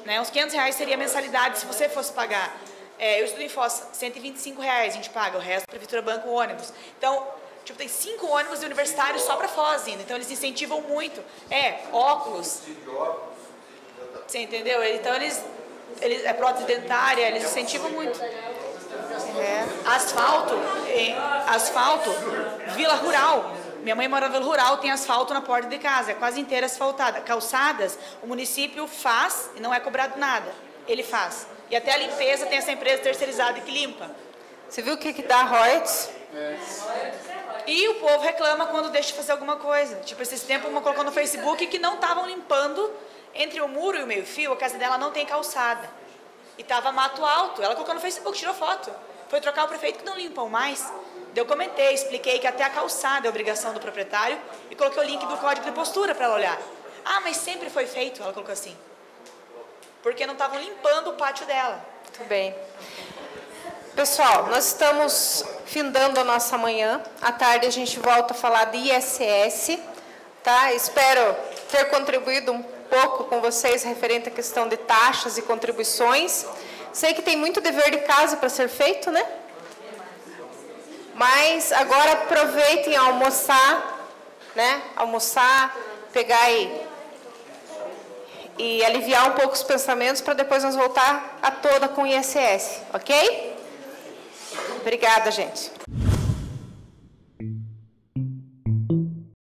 Né? Uns R$500 seria a mensalidade se você fosse pagar. Eu estudo em Foz, R$125 a gente paga, o resto a prefeitura banca o ônibus. Então, tipo, tem 5 ônibus de universitários só para Foz ainda, então eles incentivam muito. Óculos. Você entendeu? Então, eles prótese dentária, eles incentivam muito. Asfalto, Vila Rural. Minha mãe mora na Vila Rural, tem asfalto na porta de casa, é quase inteira asfaltada. Calçadas, o município faz e não é cobrado nada. Ele faz. E até a limpeza tem essa empresa terceirizada que limpa. Você viu o que dá royalties? E o povo reclama quando deixa de fazer alguma coisa. Tipo, esses tempos uma colocou no Facebook que não estavam limpando entre o muro e o meio-fio, a casa dela não tem calçada. E estava mato alto. Ela colocou no Facebook, tirou foto. Foi trocar o prefeito que não limpam mais. Eu comentei, expliquei que até a calçada é obrigação do proprietário e coloquei o link do código de postura para ela olhar. Mas sempre foi feito, ela colocou assim. Porque não estavam limpando o pátio dela. Muito bem. Pessoal, nós estamos findando a nossa manhã. À tarde a gente volta a falar de ISS. Tá? Espero ter contribuído um pouco com vocês referente à questão de taxas e contribuições. Sei que tem muito dever de casa para ser feito, né? Mas agora aproveitem a almoçar, né? Almoçar, pegar e aliviar um pouco os pensamentos para depois nós voltar a toda com o ISS, ok? Obrigada, gente.